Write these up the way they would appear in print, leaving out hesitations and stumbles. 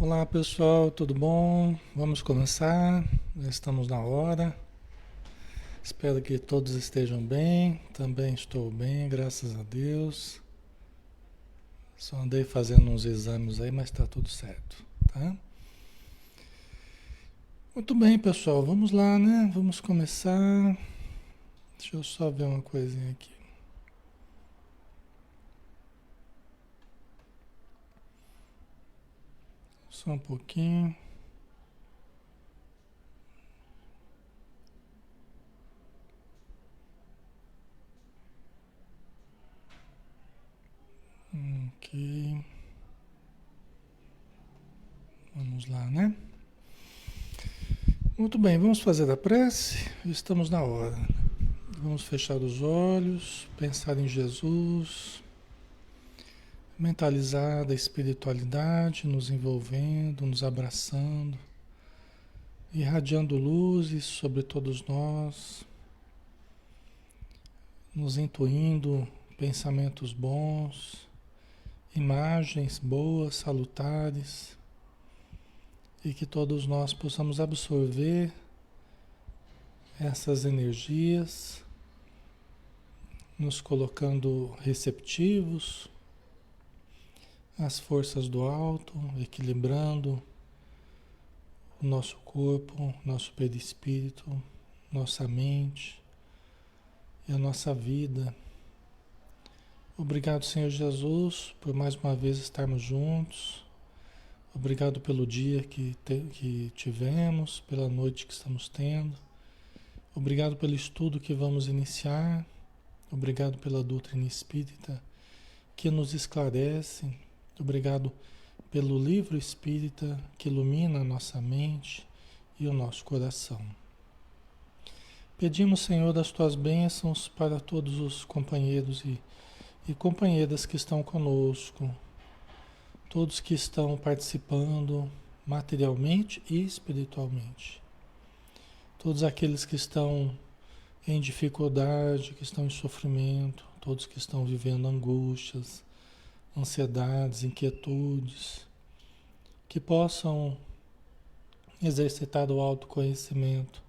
Olá pessoal, tudo bom? Vamos começar, já estamos na hora. Espero que todos estejam bem. Também estou bem, graças a Deus. Só andei fazendo uns exames aí, mas está tudo certo, tá? Muito bem, pessoal, vamos lá, né? Vamos começar. Deixa eu só ver uma coisinha aqui. Só um pouquinho. Ok, vamos lá, né? Muito bem, vamos fazer a prece. Estamos na hora. Vamos fechar os olhos, pensar em Jesus, mentalizar da espiritualidade nos envolvendo, nos abraçando, irradiando luzes sobre todos nós, nos intuindo pensamentos bons, imagens boas, salutares, e que todos nós possamos absorver essas energias, nos colocando receptivos às forças do alto, equilibrando o nosso corpo, nosso perispírito, nossa mente e a nossa vida. Obrigado, Senhor Jesus, por mais uma vez estarmos juntos. Obrigado pelo dia que tivemos, pela noite que estamos tendo. Obrigado pelo estudo que vamos iniciar. Obrigado pela doutrina espírita que nos esclarece. Obrigado pelo livro espírita que ilumina a nossa mente e o nosso coração. Pedimos, Senhor, das tuas bênçãos para todos os companheiros e companheiras que estão conosco, todos que estão participando materialmente e espiritualmente, todos aqueles que estão em dificuldade, que estão em sofrimento, todos que estão vivendo angústias, ansiedades, inquietudes, que possam exercitar o autoconhecimento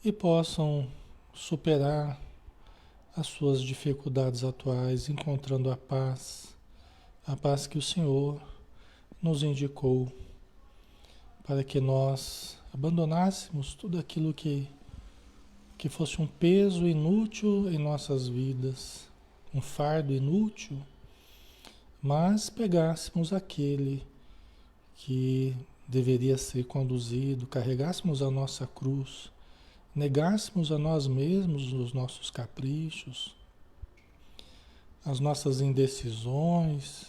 e possam superar as suas dificuldades atuais, encontrando a paz que o Senhor nos indicou para que nós abandonássemos tudo aquilo que fosse um peso inútil em nossas vidas, um fardo inútil, mas pegássemos aquele que deveria ser conduzido, carregássemos a nossa cruz, negássemos a nós mesmos os nossos caprichos, as nossas indecisões,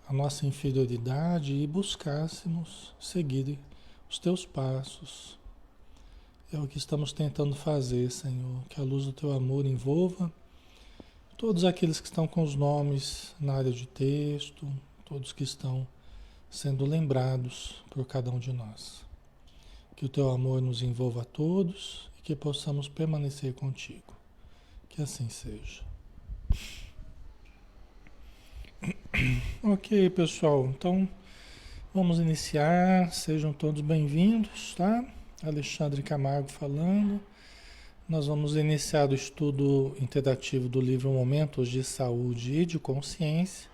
a nossa inferioridade e buscássemos seguir os teus passos. É o que estamos tentando fazer, Senhor. Que a luz do teu amor envolva todos aqueles que estão com os nomes na área de texto, todos que estão sendo lembrados por cada um de nós. Que o teu amor nos envolva a todos e que possamos permanecer contigo. Que assim seja. Ok, pessoal. Então, vamos iniciar. Sejam todos bem-vindos, tá? Alexandre Camargo falando. Nós vamos iniciar o estudo interativo do livro Momentos de Saúde e de Consciência.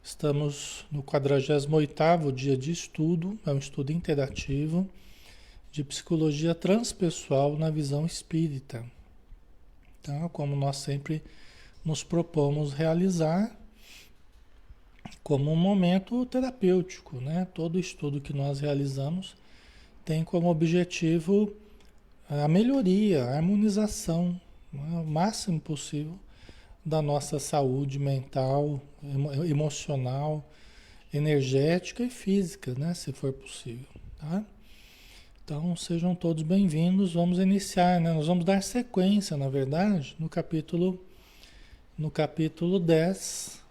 Estamos no 48º dia de estudo. É um estudo interativo de psicologia transpessoal na visão espírita, tá? Como nós sempre nos propomos realizar como um momento terapêutico, né? Todo estudo que nós realizamos tem como objetivo a melhoria, a harmonização, né? O máximo possível da nossa saúde mental, emocional, energética e física, né? Se for possível, tá? Então, sejam todos bem-vindos. Vamos iniciar, né? Nós vamos dar sequência, na verdade, no capítulo 10,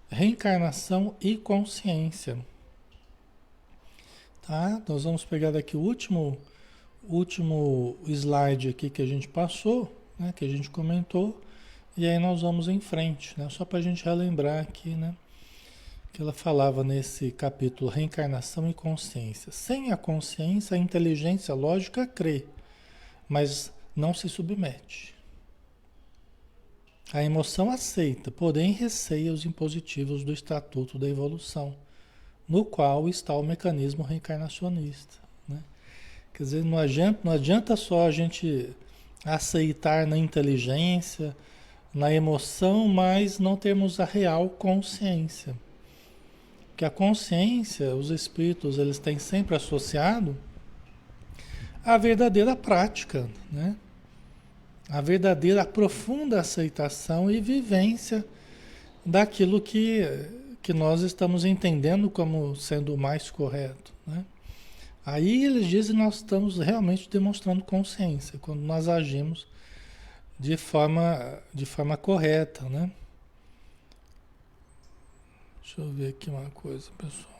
Reencarnação e Consciência. Tá? Nós vamos pegar daqui o último slide aqui que a gente passou, né? Que a gente comentou, e aí nós vamos em frente, né? Só para a gente relembrar aqui, né? que ela falava nesse capítulo, reencarnação e consciência. Sem a consciência, a inteligência lógica crê, mas não se submete. A emoção aceita, porém receia os impositivos do Estatuto da Evolução, no qual está o mecanismo reencarnacionista, né? Quer dizer, não adianta só a gente aceitar na inteligência, na emoção, mas não termos a real consciência. Porque a consciência, os espíritos, eles têm sempre associado a verdadeira prática, né? A verdadeira, a profunda aceitação e vivência daquilo que nós estamos entendendo como sendo o mais correto, né? Aí eles dizem que nós estamos realmente demonstrando consciência, quando nós agimos de forma correta, né? Deixa eu ver aqui uma coisa, pessoal.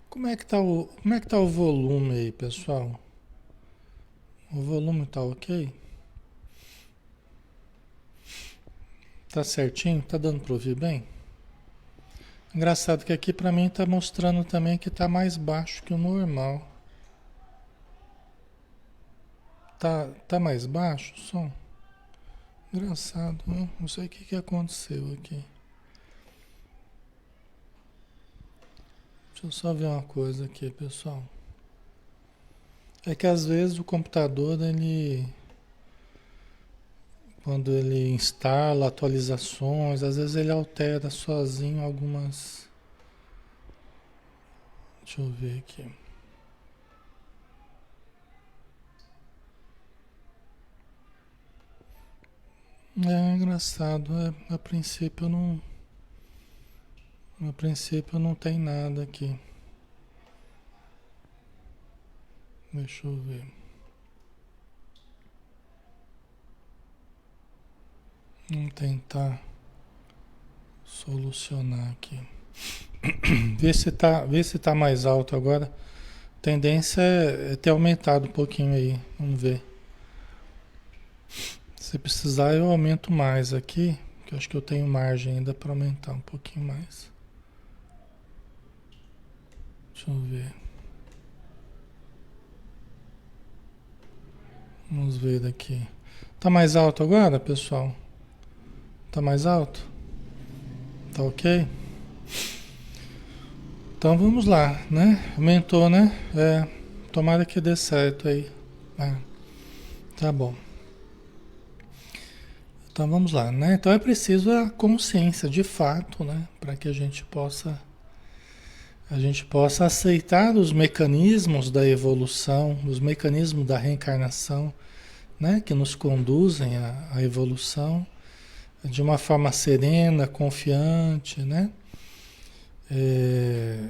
Como é que tá o volume aí, pessoal? O volume tá ok? Tá certinho? Tá dando para ouvir bem? Engraçado que aqui para mim tá mostrando também que tá mais baixo que o normal. Tá mais baixo o som? Engraçado, né? Não sei o que aconteceu aqui. Deixa eu só ver uma coisa aqui, pessoal. É que às vezes o computador, quando ele instala atualizações, às vezes ele altera sozinho algumas. Deixa eu ver aqui. É engraçado, a princípio não tem nada aqui. Deixa eu ver. Vamos tentar solucionar aqui. Vê se tá mais alto agora. A tendência é ter aumentado um pouquinho aí. Vamos ver. Se precisar eu aumento mais aqui, que eu acho que eu tenho margem ainda para aumentar um pouquinho mais. Deixa eu ver. Vamos ver daqui. Tá mais alto agora, pessoal? Tá mais alto? Tá ok? Então vamos lá, né? Aumentou, né? Tomara que dê certo aí. Tá bom. Então vamos lá, né? Então é preciso a consciência de fato, né? Para que a gente possa aceitar os mecanismos da evolução, os mecanismos da reencarnação, né? Que nos conduzem à evolução de uma forma serena, confiante, né?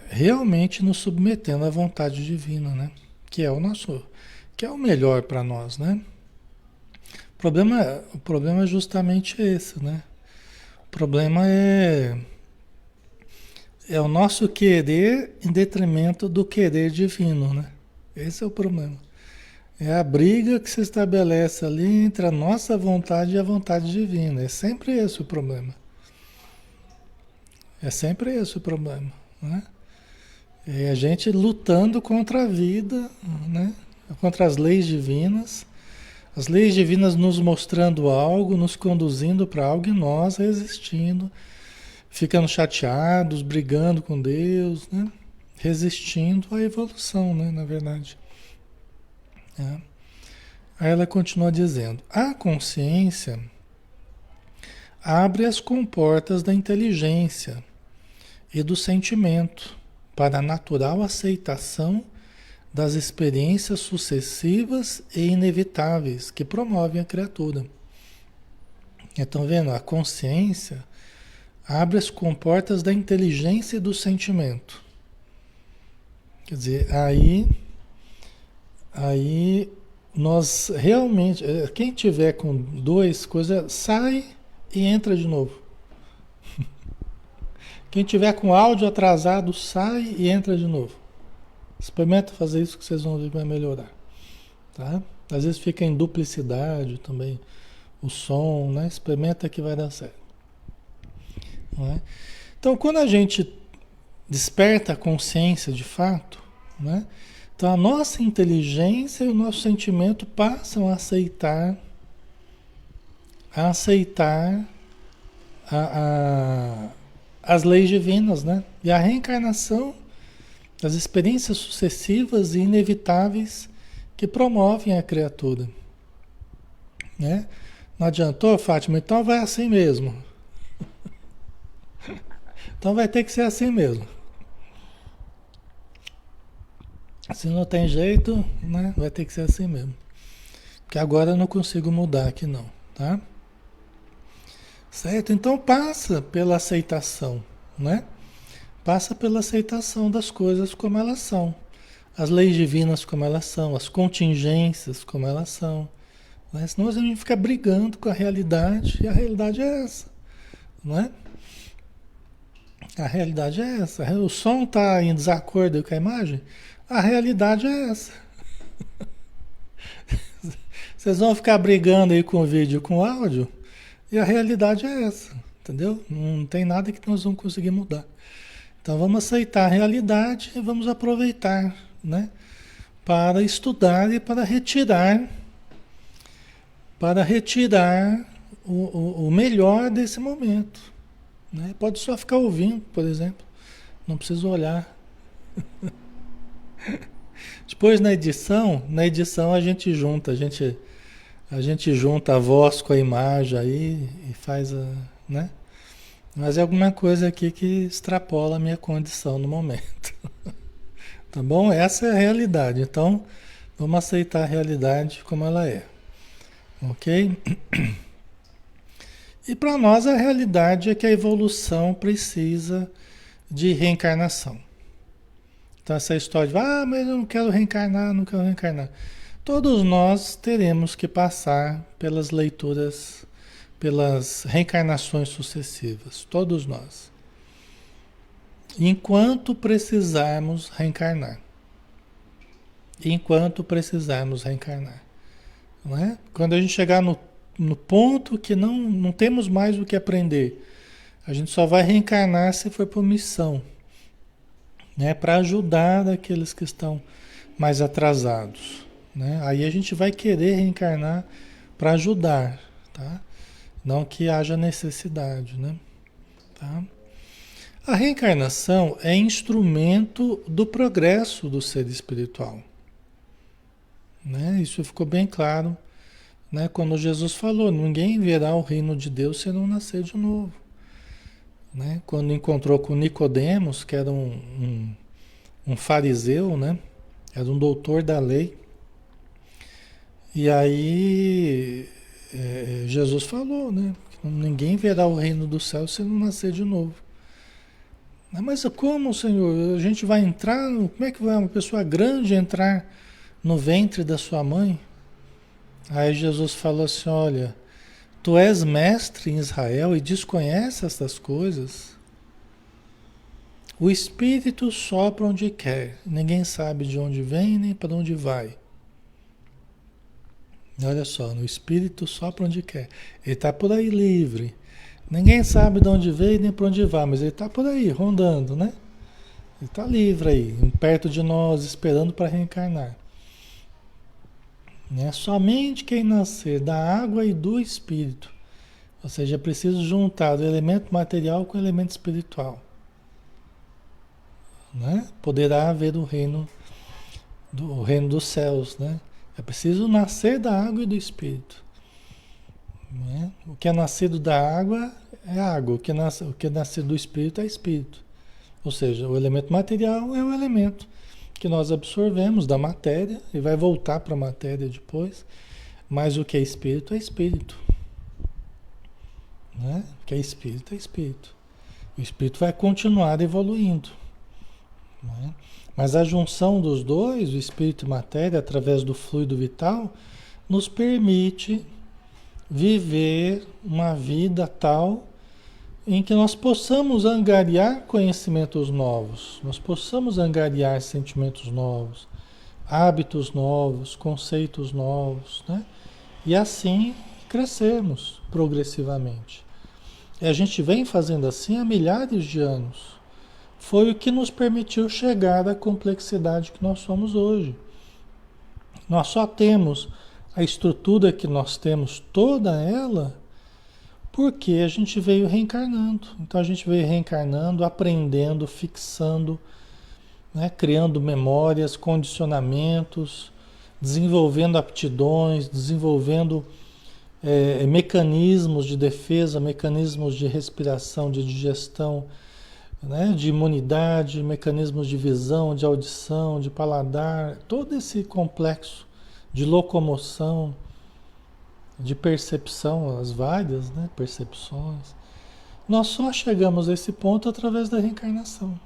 Realmente nos submetendo à vontade divina, né? Que é o melhor para nós, né? O problema é justamente esse, né? O problema é o nosso querer em detrimento do querer divino, né? Esse é o problema. É a briga que se estabelece ali entre a nossa vontade e a vontade divina. É sempre esse o problema. É sempre esse o problema, né? É a gente lutando contra a vida, né? Contra as leis divinas. As leis divinas nos mostrando algo, nos conduzindo para algo e nós resistindo, ficando chateados, brigando com Deus, né? Resistindo à evolução, né? Na verdade. Aí ela continua dizendo: a consciência abre as comportas da inteligência e do sentimento para a natural aceitação das experiências sucessivas e inevitáveis que promovem a criatura. Estão vendo? A consciência abre as comportas da inteligência e do sentimento. Quer dizer, aí nós realmente, quem tiver com duas coisas, sai e entra de novo. Quem tiver com áudio atrasado, sai e entra de novo. Experimenta fazer isso que vocês vão ver que vai melhorar, tá? Às vezes fica em duplicidade também o som, né? Experimenta que vai dar certo, não é? Então, quando a gente desperta a consciência de fato, né? Então a nossa inteligência e o nosso sentimento passam a aceitar a, as leis divinas, né? E a reencarnação, as experiências sucessivas e inevitáveis que promovem a criatura, né? Não adiantou, Fátima? Então vai assim mesmo. Então vai ter que ser assim mesmo. Se não tem jeito, né? Vai ter que ser assim mesmo. Porque agora eu não consigo mudar aqui não, tá? Certo? Então passa pela aceitação, né? Passa pela aceitação das coisas como elas são. As leis divinas como elas são, as contingências como elas são. Né? Senão a gente fica brigando com a realidade, e a realidade é essa, não é? A realidade é essa. O som está em desacordo com a imagem, a realidade é essa. Vocês vão ficar brigando aí com o vídeo e com o áudio, e a realidade é essa, entendeu? Não tem nada que nós vamos conseguir mudar. Então vamos aceitar a realidade e vamos aproveitar, né? Para estudar e para retirar o melhor desse momento, né? Pode só ficar ouvindo, por exemplo, não precisa olhar. Depois na edição a gente junta a voz com a imagem aí e faz a, né? Mas é alguma coisa aqui que extrapola a minha condição no momento. Tá bom? Essa é a realidade. Então, vamos aceitar a realidade como ela é. Ok? E para nós a realidade é que a evolução precisa de reencarnação. Então essa história de, mas eu não quero reencarnar, não quero reencarnar. Todos nós teremos que passar pelas leituras, pelas reencarnações sucessivas. Todos nós. Enquanto precisarmos reencarnar. Enquanto precisarmos reencarnar. Não é? Quando a gente chegar no ponto que não temos mais o que aprender, a gente só vai reencarnar se for por missão, né? Para ajudar aqueles que estão mais atrasados, né? Aí a gente vai querer reencarnar para ajudar, tá? Não que haja necessidade, né? Tá? A reencarnação é instrumento do progresso do ser espiritual, né? Isso ficou bem claro, né? Quando Jesus falou, ninguém verá o reino de Deus se não nascer de novo, né? Quando encontrou com Nicodemos, que era um fariseu, né? Era um doutor da lei. E aí Jesus falou, né? Ninguém verá o reino do céu se não nascer de novo. Mas como, Senhor? A gente vai entrar, como é que vai uma pessoa grande entrar no ventre da sua mãe? Aí Jesus falou assim, olha, tu és mestre em Israel e desconhece essas coisas? O Espírito sopra onde quer, ninguém sabe de onde vem nem para onde vai. Olha só, o Espírito sopra onde quer. Ele está por aí livre. Ninguém sabe de onde veio nem para onde vai, mas ele está por aí, rondando, né? Ele está livre aí, perto de nós, esperando para reencarnar. Né? Somente quem nascer da água e do Espírito, ou seja, é preciso juntar o elemento material com o elemento espiritual, né? Poderá haver o reino dos céus, né? É preciso nascer da água e do Espírito, né? O que é nascido da água é água, o que é nascido do Espírito é Espírito. Ou seja, o elemento material é o elemento que nós absorvemos da matéria e vai voltar para a matéria depois, mas o que é Espírito é Espírito, né? O que é Espírito é Espírito. O Espírito vai continuar evoluindo, né? Mas a junção dos dois, o Espírito e matéria, através do fluido vital, nos permite viver uma vida tal em que nós possamos angariar conhecimentos novos, nós possamos angariar sentimentos novos, hábitos novos, conceitos novos, né? E assim crescermos progressivamente. E a gente vem fazendo assim há milhares de anos. Foi o que nos permitiu chegar à complexidade que nós somos hoje. Nós só temos a estrutura que nós temos, toda ela, porque a gente veio reencarnando. Então a gente veio reencarnando, aprendendo, fixando, né? Criando memórias, condicionamentos, desenvolvendo aptidões, desenvolvendo mecanismos de defesa, mecanismos de respiração, de digestão, né? De imunidade, mecanismos de visão, de audição, de paladar, todo esse complexo de locomoção, de percepção, as várias, né, percepções. Nós só chegamos a esse ponto através da reencarnação.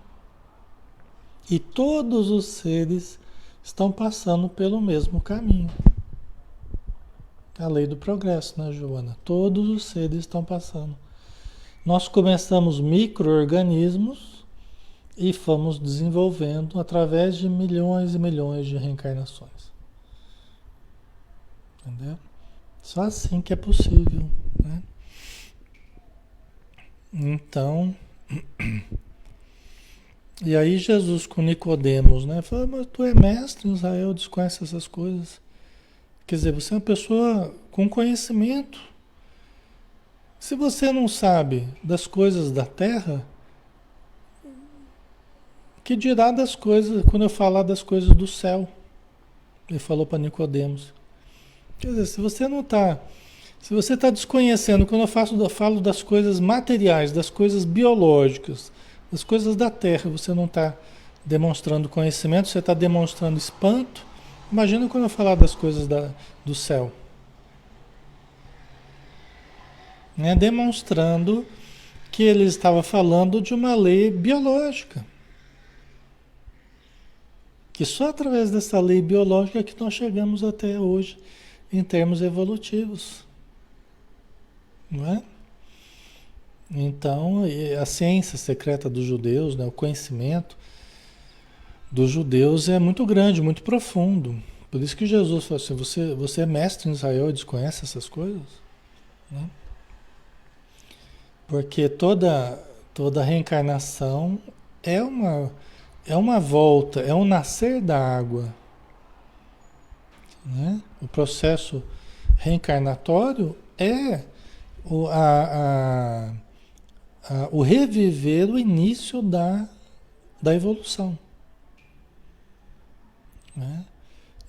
E todos os seres estão passando pelo mesmo caminho. A lei do progresso, né, Joana? Todos os seres estão passando. Nós começamos micro-organismos e fomos desenvolvendo através de milhões e milhões de reencarnações. Entendeu? Só assim que é possível, né? Então, e aí Jesus com Nicodemos, né? Falou, mas tu é mestre em Israel, desconhece essas coisas. Quer dizer, você é uma pessoa com conhecimento. Se você não sabe das coisas da terra, que dirá das coisas, quando eu falar das coisas do céu? Ele falou para Nicodemos. Quer dizer, se você está desconhecendo, quando eu falo das coisas materiais, das coisas biológicas, das coisas da terra, você não está demonstrando conhecimento, você está demonstrando espanto. Imagina quando eu falar das coisas do céu. Né? Demonstrando que ele estava falando de uma lei biológica. Que só através dessa lei biológica que nós chegamos até hoje em termos evolutivos. Não é? Então, a ciência secreta dos judeus, né, o conhecimento dos judeus é muito grande, muito profundo. Por isso que Jesus falou assim, você é mestre em Israel e desconhece essas coisas? Né? Porque toda reencarnação é uma volta, é um nascer da água. Né? O processo reencarnatório é o reviver o início da evolução. Né?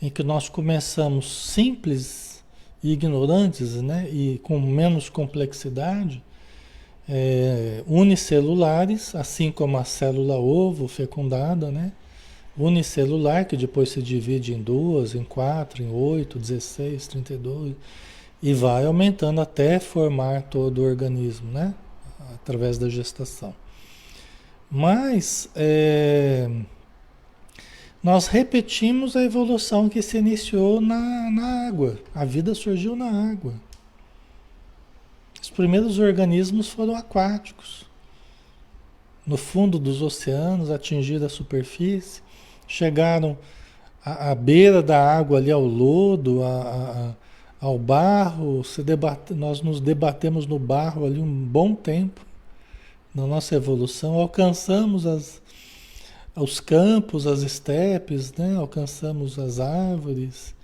Em que nós começamos simples e ignorantes, né? E com menos complexidade, unicelulares, assim como a célula ovo fecundada, né? Unicelular, que depois se divide em duas, em quatro, em 8, 16, 32, e vai aumentando até formar todo o organismo, né? Através da gestação. Mas nós repetimos a evolução que se iniciou na água. A vida surgiu na água. Os primeiros organismos foram aquáticos. No fundo dos oceanos, atingiram a superfície, chegaram à beira da água, ali ao lodo, ao barro. Nós nos debatemos no barro ali um bom tempo na nossa evolução, alcançamos os campos, as estepes, né? Alcançamos as árvores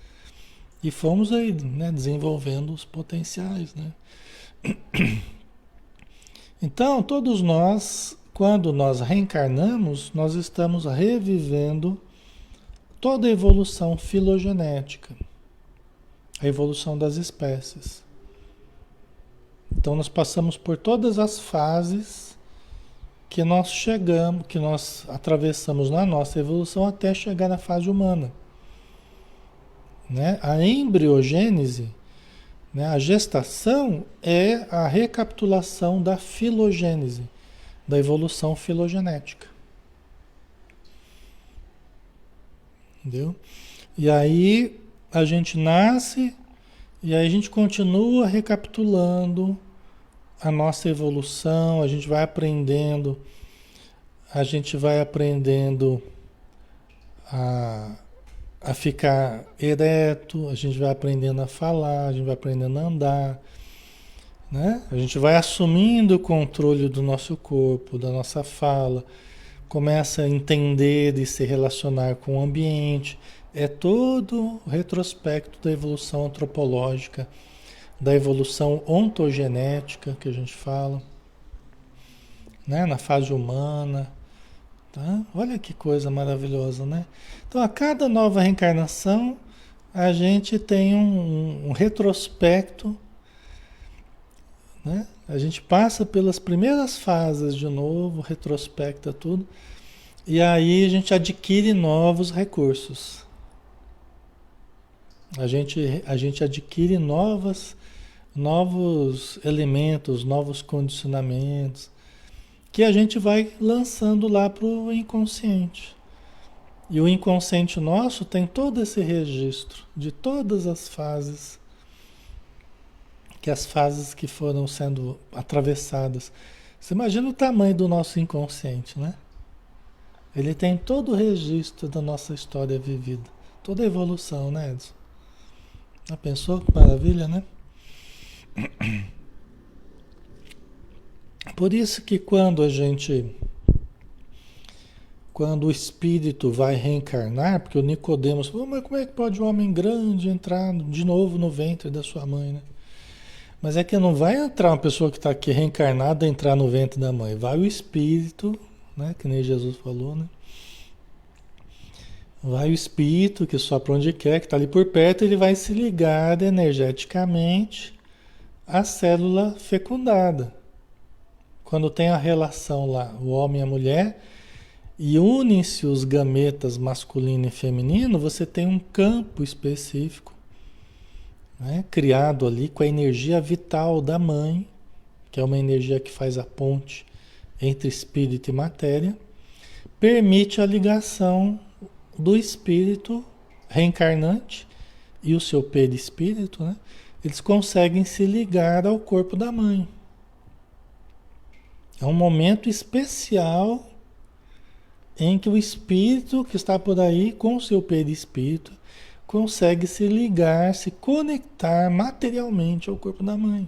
e fomos aí, né? Desenvolvendo os potenciais, né? Então, todos nós, quando nós reencarnamos, nós estamos revivendo toda a evolução filogenética, a evolução das espécies. Então, nós passamos por todas as fases que nós chegamos, que nós atravessamos na nossa evolução até chegar na fase humana. Né? A embriogênese, né? A gestação é a recapitulação da filogênese, da evolução filogenética. Entendeu? E aí a gente nasce e aí a gente continua recapitulando a nossa evolução, a gente vai aprendendo a, a ficar ereto, a gente vai aprendendo a falar, a gente vai aprendendo a andar, né? A gente vai assumindo o controle do nosso corpo, da nossa fala, começa a entender e se relacionar com o ambiente. É todo o retrospecto da evolução antropológica, da evolução ontogenética que a gente fala, né? Na fase humana, tá? Olha que coisa maravilhosa, né? Então, a cada nova reencarnação, a gente tem um retrospecto, né? A gente passa pelas primeiras fases de novo, retrospecta tudo, e aí a gente adquire novos recursos. A gente adquire novos elementos, novos condicionamentos, que a gente vai lançando lá para o inconsciente. E o inconsciente nosso tem todo esse registro de todas as fases, que as fases que foram sendo atravessadas. Você imagina o tamanho do nosso inconsciente, né? Ele tem todo o registro da nossa história vivida, toda a evolução, né, Edson? Já pensou que maravilha, né? Por isso que quando o espírito vai reencarnar, porque o Nicodemos falou, mas como é que pode um homem grande entrar de novo no ventre da sua mãe, né? Mas é que não vai entrar uma pessoa que está aqui reencarnada entrar no ventre da mãe, vai o espírito, né? Que nem Jesus falou, né? Vai o espírito que sopra onde quer, que está ali por perto, ele vai se ligar energeticamente à célula fecundada. Quando tem a relação lá, o homem e a mulher, e unem-se os gametas masculino e feminino, você tem um campo específico, né, criado ali com a energia vital da mãe, que é uma energia que faz a ponte entre espírito e matéria, permite a ligação do espírito reencarnante e o seu perispírito, né? Eles conseguem se ligar ao corpo da mãe. É um momento especial em que o espírito que está por aí com o seu perispírito consegue se ligar, se conectar materialmente ao corpo da mãe.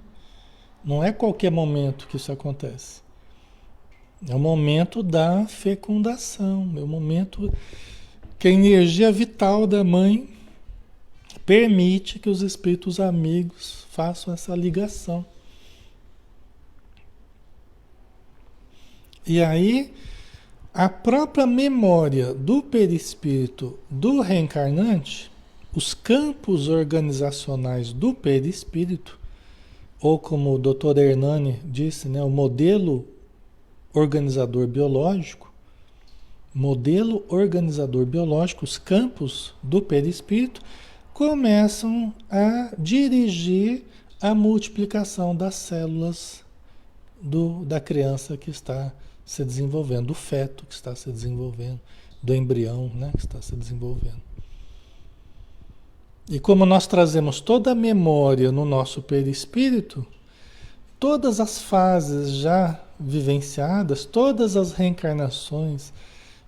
Não é qualquer momento que isso acontece. É o momento da fecundação, é o momento que a energia vital da mãe permite que os espíritos amigos façam essa ligação. E aí, a própria memória do perispírito do reencarnante, os campos organizacionais do perispírito, ou como o Dr. Hernani disse, né, o modelo organizador biológico, os campos do perispírito começam a dirigir a multiplicação das células da criança que está se desenvolvendo, do feto que está se desenvolvendo, do embrião, né, que está se desenvolvendo. E como nós trazemos toda a memória no nosso perispírito, todas as fases já vivenciadas, todas as reencarnações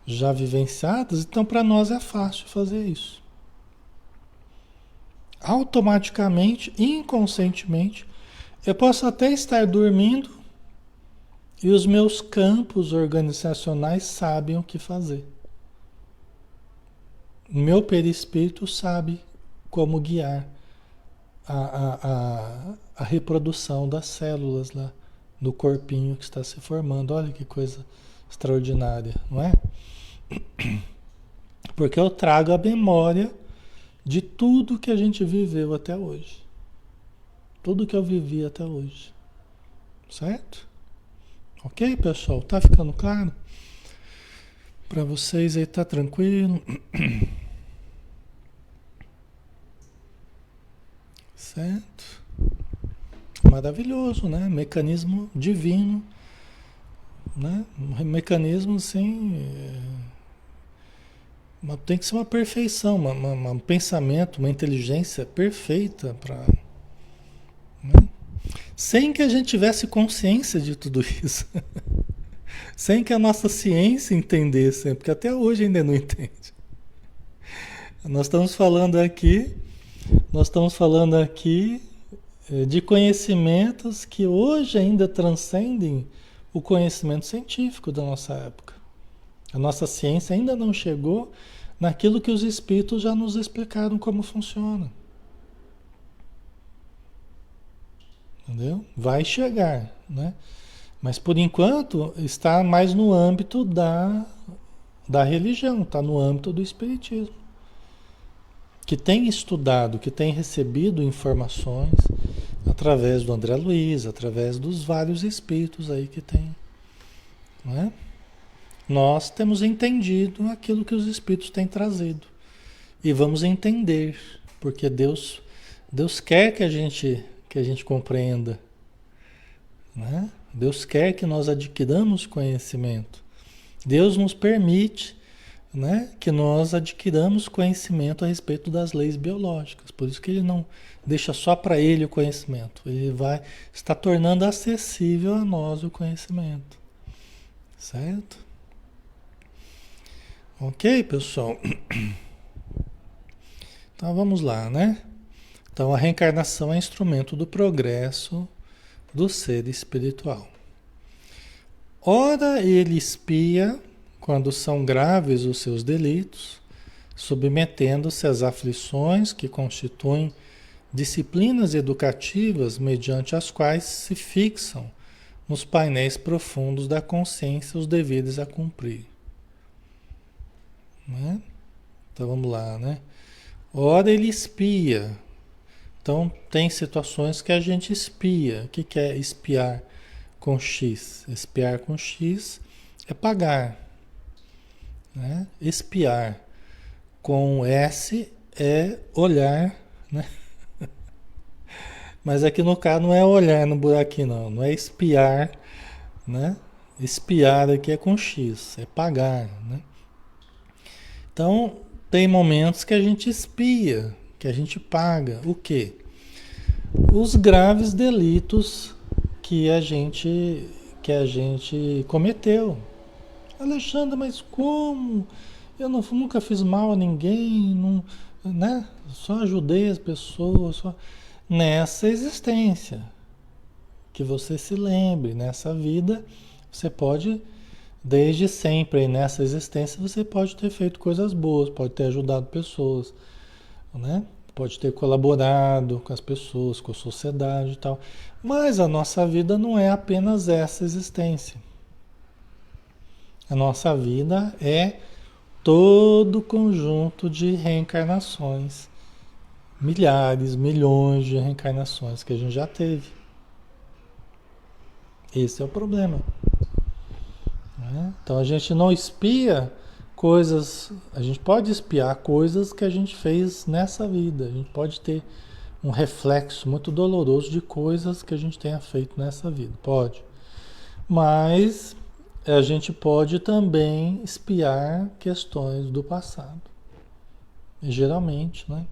já vivenciadas, então para nós é fácil fazer isso. Automaticamente, inconscientemente, eu posso até estar dormindo e os meus campos organizacionais sabem o que fazer. O meu perispírito sabe como guiar a reprodução das células lá do corpinho que está se formando. Olha que coisa extraordinária, não é? Porque eu trago a memória de tudo que a gente viveu até hoje. Tudo que eu vivi até hoje. Certo? Ok, pessoal? Tá ficando claro? Para vocês aí tá tranquilo? Certo? Maravilhoso, né? Mecanismo divino, né? Um mecanismo assim, tem que ser uma perfeição, um pensamento, uma inteligência perfeita para, né? sem que a gente tivesse consciência de tudo isso, sem que a nossa ciência entendesse, porque até hoje ainda não entende. Nós estamos falando aqui, nós estamos falando aqui de conhecimentos que hoje ainda transcendem o conhecimento científico da nossa época. A nossa ciência ainda não chegou naquilo que os espíritos já nos explicaram como funciona. Entendeu? Vai chegar, né? Mas por enquanto está mais no âmbito da religião, está no âmbito do espiritismo. Que tem estudado, que tem recebido informações através do André Luiz, através dos vários espíritos aí que tem, não é? Nós temos entendido aquilo que os espíritos têm trazido e vamos entender, porque Deus quer que a gente compreenda, né? Deus quer que nós adquiramos conhecimento. Deus nos permite, né, que nós adquiramos conhecimento a respeito das leis biológicas. Por isso que ele não deixa só para ele o conhecimento. Ele está tornando acessível a nós o conhecimento. Certo? Ok, pessoal? Então vamos lá, né? Então a reencarnação é instrumento do progresso do ser espiritual. Ora ele espia quando são graves os seus delitos, submetendo-se às aflições que constituem disciplinas educativas mediante as quais se fixam nos painéis profundos da consciência os deveres a cumprir. Né? Então vamos lá, né? Ora ele espia. Então tem situações que a gente espia. O que é espiar com X? Espiar com X é pagar. Né? Espiar com S é olhar, né? Mas aqui no caso não é olhar no buraquinho, não é espiar, né? Espiar aqui é com X, é pagar, né? Então tem momentos que a gente espia, que a gente paga o quê? Os graves delitos que a gente cometeu. Alexandre, mas como? Eu nunca fiz mal a ninguém, não, né? Só ajudei as pessoas. Nessa existência, que você se lembre, nessa vida, você pode, desde sempre, aí nessa existência, você pode ter feito coisas boas, pode ter ajudado pessoas, né? Pode ter colaborado com as pessoas, com a sociedade e tal. Mas a nossa vida não é apenas essa existência. A nossa vida é todo conjunto de reencarnações, milhares, milhões de reencarnações que a gente já teve. Esse é o problema. Né? Então a gente não espia coisas, a gente pode espiar coisas que a gente fez nessa vida, a gente pode ter um reflexo muito doloroso de coisas que a gente tenha feito nessa vida, pode. Mas a gente pode também espiar questões do passado. E geralmente, né,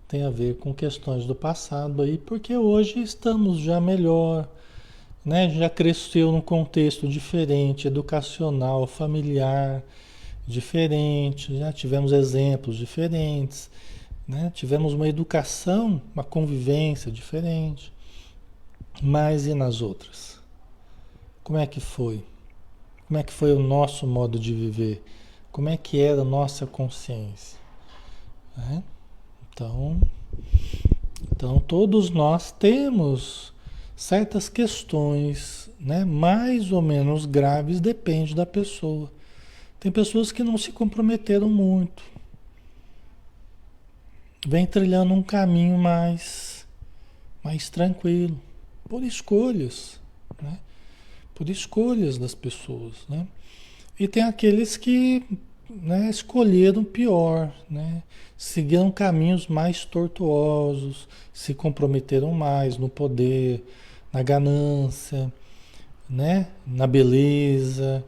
tem a ver com questões do passado aí, porque hoje estamos já melhor, né? Já cresceu num contexto diferente, educacional, familiar, diferente, já tivemos exemplos diferentes, né? Tivemos uma educação, uma convivência diferente. Mas e nas outras? Como é que foi? Como é que foi o nosso modo de viver? Como é que era a nossa consciência? Né? Então, todos nós temos certas questões, né, mais ou menos graves, depende da pessoa. Tem pessoas que não se comprometeram muito. Vem trilhando um caminho mais tranquilo, por escolhas, né? Por escolhas das pessoas, né? E tem aqueles que, né, escolheram pior, né? Seguiram caminhos mais tortuosos, se comprometeram mais no poder, na ganância, né? Na beleza,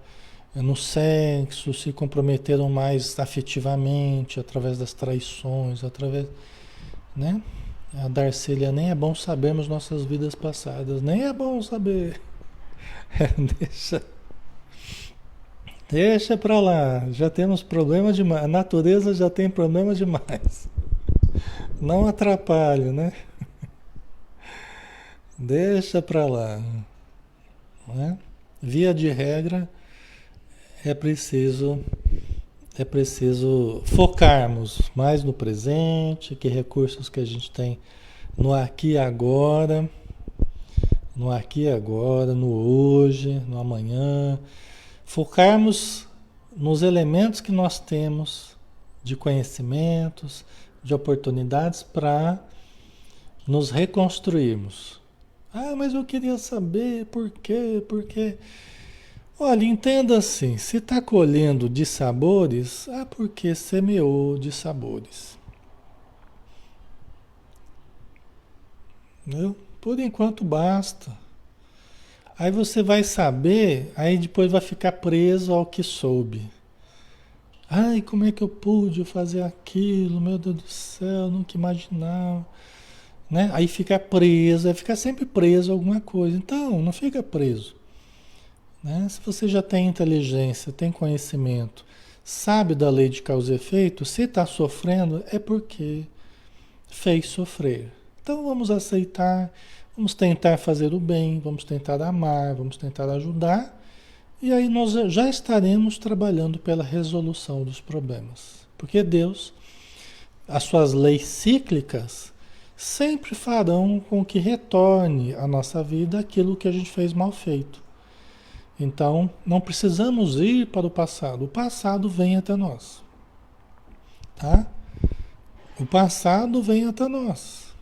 no sexo, se comprometeram mais afetivamente, através das traições, através, né? A Darcília, nem é bom sabermos nossas vidas passadas. Nem é bom saber. Deixa, deixa pra lá. Já temos problema demais. A natureza já tem problema demais. Não atrapalhe, né? Deixa pra lá. Né? Via de regra, é preciso, é preciso focarmos mais no presente, que recursos que a gente tem no aqui e agora, no aqui e agora, no hoje, no amanhã. Focarmos nos elementos que nós temos de conhecimentos, de oportunidades para nos reconstruirmos. Ah, mas eu queria saber por quê, por quê. Olha, entenda assim, se está colhendo de sabores, porque semeou de sabores. Entendeu? Por enquanto basta. Aí você vai saber, aí depois vai ficar preso ao que soube. Ai, como é que eu pude fazer aquilo? Meu Deus do céu, nunca imaginava. Né? Aí fica preso, aí fica sempre preso a alguma coisa. Então, não fica preso. Né? Se você já tem inteligência, tem conhecimento, sabe da lei de causa e efeito, se está sofrendo é porque fez sofrer. Então vamos aceitar, vamos tentar fazer o bem, vamos tentar amar, vamos tentar ajudar, e aí nós já estaremos trabalhando pela resolução dos problemas. Porque Deus, as suas leis cíclicas, sempre farão com que retorne à nossa vida aquilo que a gente fez mal feito. Então, não precisamos ir para o passado vem até nós, tá? O passado vem até nós.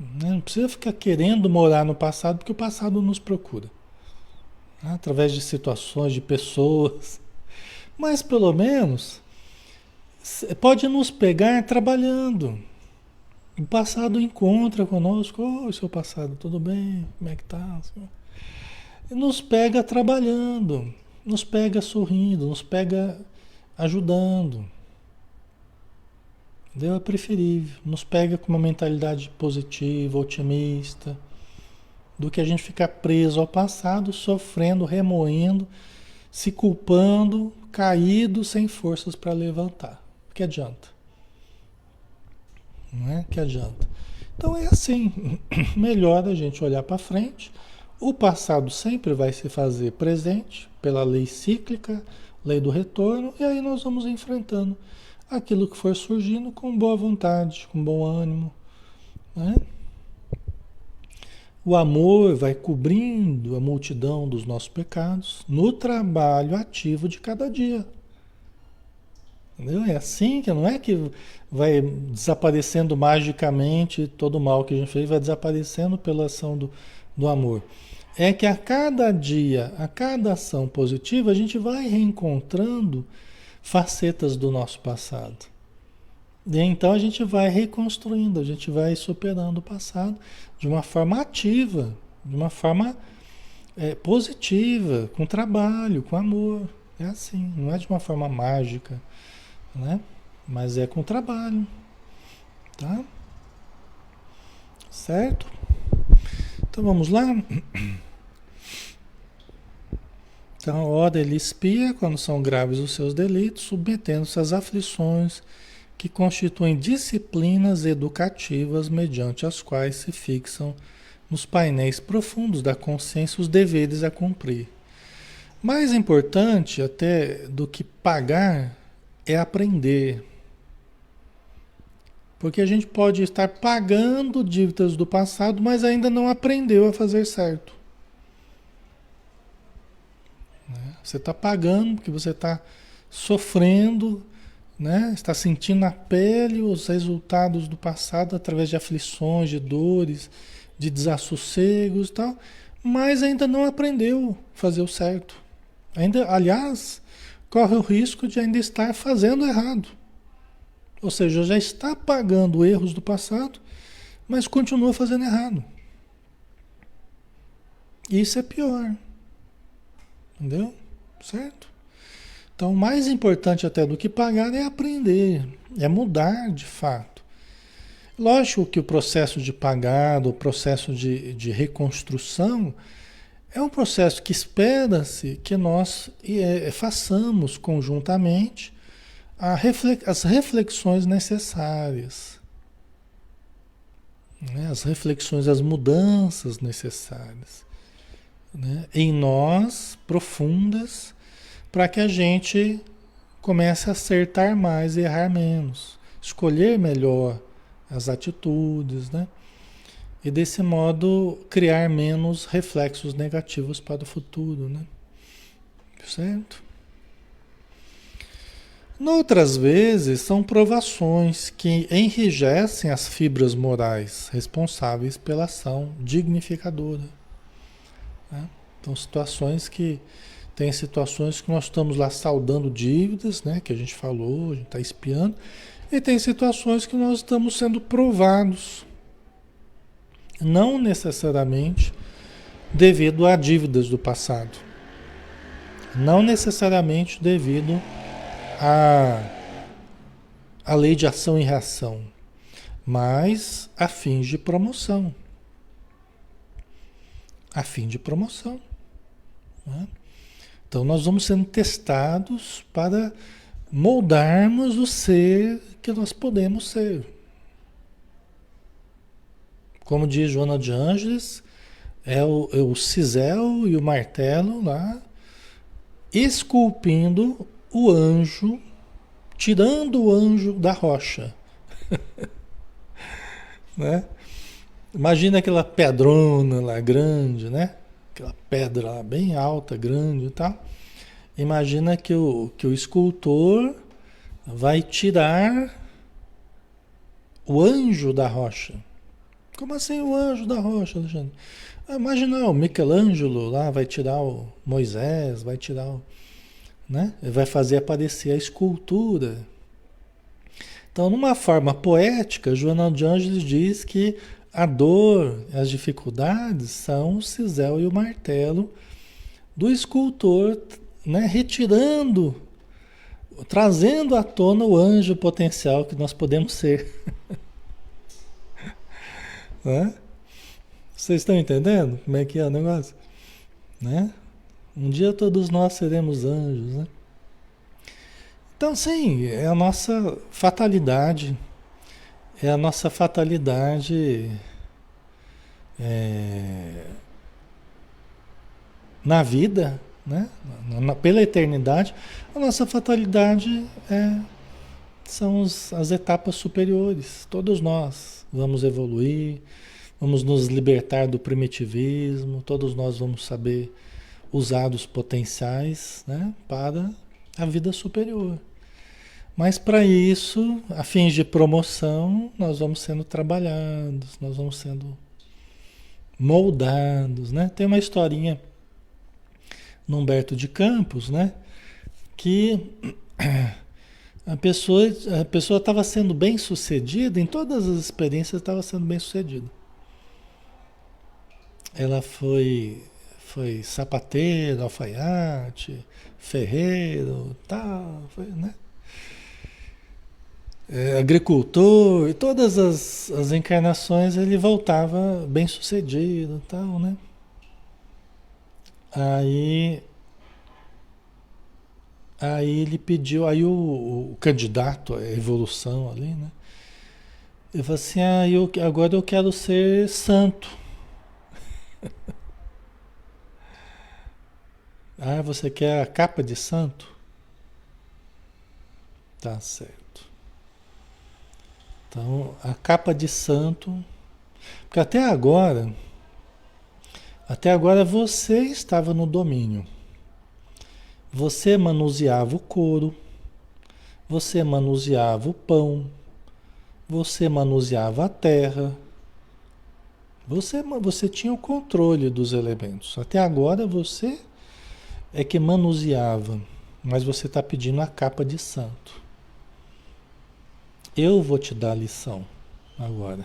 Não precisa ficar querendo morar no passado, porque o passado nos procura, tá? Através de situações, de pessoas. Mas, pelo menos, pode nos pegar trabalhando. O passado encontra conosco. Oi, seu passado, tudo bem? Como é que tá? E nos pega trabalhando, nos pega sorrindo, nos pega ajudando. Entendeu? É preferível. Nos pega com uma mentalidade positiva, otimista, do que a gente ficar preso ao passado, sofrendo, remoendo, se culpando, caído, sem forças para levantar. Que adianta? Não é? Que adianta? Então é assim. Melhor a gente olhar para frente. O passado sempre vai se fazer presente pela lei cíclica, lei do retorno, e aí nós vamos enfrentando aquilo que for surgindo com boa vontade, com bom ânimo, né? O amor vai cobrindo a multidão dos nossos pecados no trabalho ativo de cada dia. Entendeu? É assim que não é que vai desaparecendo magicamente todo o mal que a gente fez, vai desaparecendo pela ação do amor. É que a cada dia, a cada ação positiva, a gente vai reencontrando facetas do nosso passado. E então a gente vai reconstruindo, a gente vai superando o passado de uma forma ativa, de uma forma positiva, com trabalho, com amor. É assim, não é de uma forma mágica, né? Mas é com trabalho, tá? Certo? Então vamos lá? Então, ora, ele expia quando são graves os seus delitos, submetendo-se às aflições que constituem disciplinas educativas mediante as quais se fixam nos painéis profundos da consciência os deveres a cumprir. Mais importante até do que pagar é aprender. Porque a gente pode estar pagando dívidas do passado, mas ainda não aprendeu a fazer certo. Você está pagando porque você está sofrendo, né? Está sentindo na pele os resultados do passado através de aflições, de dores, de desassossegos e tal, mas ainda não aprendeu a fazer o certo. Ainda, aliás, corre o risco de ainda estar fazendo errado. Ou seja, já está pagando erros do passado, mas continua fazendo errado. Isso é pior. Entendeu? Certo? Então, mais importante até do que pagar é aprender, é mudar de fato. Lógico que o processo de pagado, o processo de reconstrução, é um processo que espera-se que nós façamos conjuntamente as reflexões necessárias, né? As reflexões, as mudanças necessárias, né? Em nós, profundas, para que a gente comece a acertar mais e errar menos, escolher melhor as atitudes, né? E desse modo criar menos reflexos negativos para o futuro, né? Certo? Noutras vezes, são provações que enrijecem as fibras morais responsáveis pela ação dignificadora, né? Então, tem situações que nós estamos lá saldando dívidas, né? Que a gente falou, a gente está espiando, e tem situações que nós estamos sendo provados, não necessariamente devido a dívidas do passado, não necessariamente devido à lei de ação e reação, mas a fins de promoção. A fim de promoção, né? Então nós vamos sendo testados para moldarmos o ser que nós podemos ser. Como diz Joana de Ângeles, é o cisel e o martelo lá, esculpindo o anjo, tirando o anjo da rocha. Né? Imagina aquela pedrona lá grande, né? Aquela pedra lá bem alta, grande e tal. Imagina que o escultor vai tirar o anjo da rocha. Como assim o anjo da rocha, Alexandre? Imagina o Michelangelo lá, vai tirar o Moisés, vai tirar o... né? Vai fazer aparecer a escultura. Então, numa forma poética, Joana de Ângeles diz que a dor, as dificuldades são o cisel e o martelo do escultor, né? Retirando, trazendo à tona o anjo potencial que nós podemos ser. Né? Vocês estão entendendo como é que é o negócio? Né? Um dia todos nós seremos anjos, né? Então, sim, é a nossa fatalidade. É a nossa fatalidade na vida, né? Pela eternidade. A nossa fatalidade são as etapas superiores. Todos nós vamos evoluir, vamos nos libertar do primitivismo, todos nós vamos saber usar os potenciais, né, para a vida superior. Mas para isso, a fins de promoção, nós vamos sendo trabalhados, nós vamos sendo moldados, né? Tem uma historinha no Humberto de Campos, né, que a pessoa estava sendo bem sucedida, em todas as experiências estava sendo bem sucedida. Ela foi sapateiro, alfaiate, ferreiro, tal, né? Agricultor, e todas as encarnações ele voltava bem sucedido, tal, né? Aí ele pediu, aí o candidato à evolução ali, né? Ele falou assim, agora eu quero ser santo. Ah, você quer a capa de santo? Tá certo. Então, a capa de santo, porque até agora você estava no domínio. Você manuseava o couro, você manuseava o pão, você manuseava a terra, você tinha o controle dos elementos. Até agora você é que manuseava, mas você está pedindo a capa de santo. Eu vou te dar a lição agora.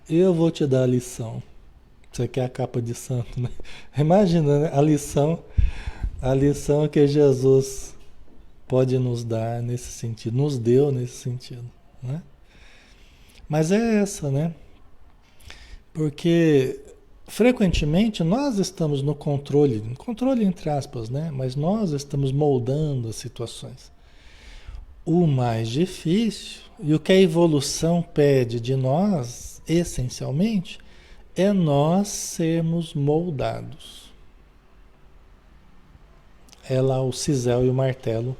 Eu vou te dar a lição. Você quer a capa de santo, né? Imagina, né? A lição que Jesus pode nos dar nesse sentido, nos deu nesse sentido, né? Mas é essa, né? Porque frequentemente nós estamos no controle entre aspas, né? Mas nós estamos moldando as situações. O mais difícil e o que a evolução pede de nós, essencialmente, é nós sermos moldados. É lá o cisel e o martelo,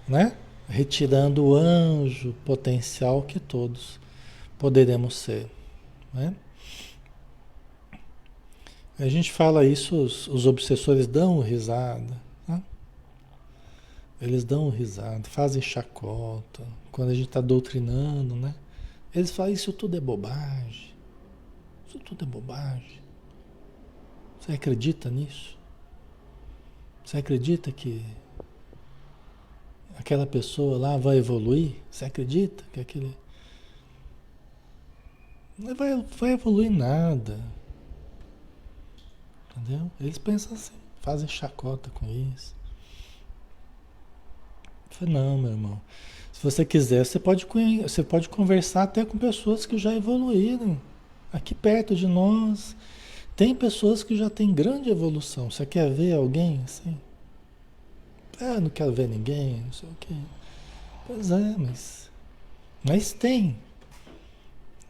né? Retirando o anjo potencial que todos poderemos ser, né? A gente fala isso, os obsessores dão risada, né? Eles dão risada, fazem chacota, quando a gente está doutrinando, né? Eles falam, isso tudo é bobagem, isso tudo é bobagem. Você acredita nisso? Você acredita que aquela pessoa lá vai evoluir? Você acredita que aquele... Não vai evoluir nada, entendeu? Eles pensam assim, fazem chacota com isso. Eu falei, não, meu irmão. Se você quiser, você pode conversar até com pessoas que já evoluíram. Aqui perto de nós, tem pessoas que já têm grande evolução. Você quer ver alguém assim? Ah, não quero ver ninguém, não sei o quê. Pois é, mas tem,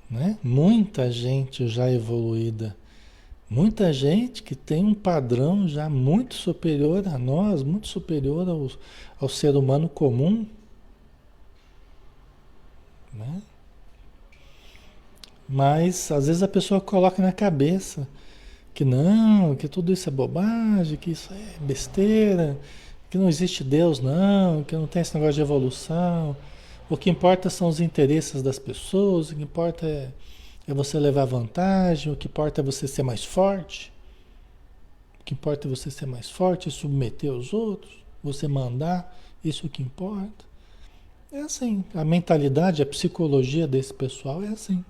né? Muita gente já evoluída. Muita gente que tem um padrão já muito superior a nós, muito superior ao ser humano comum, né? Mas às vezes a pessoa coloca na cabeça que não, que tudo isso é bobagem, que isso é besteira, que não existe Deus não, que não tem esse negócio de evolução. O que importa são os interesses das pessoas, o que importa é você levar vantagem, o que importa é você ser mais forte, o que importa é você ser mais forte, submeter os outros, você mandar, isso é o que importa. É assim, a mentalidade, a psicologia desse pessoal é assim,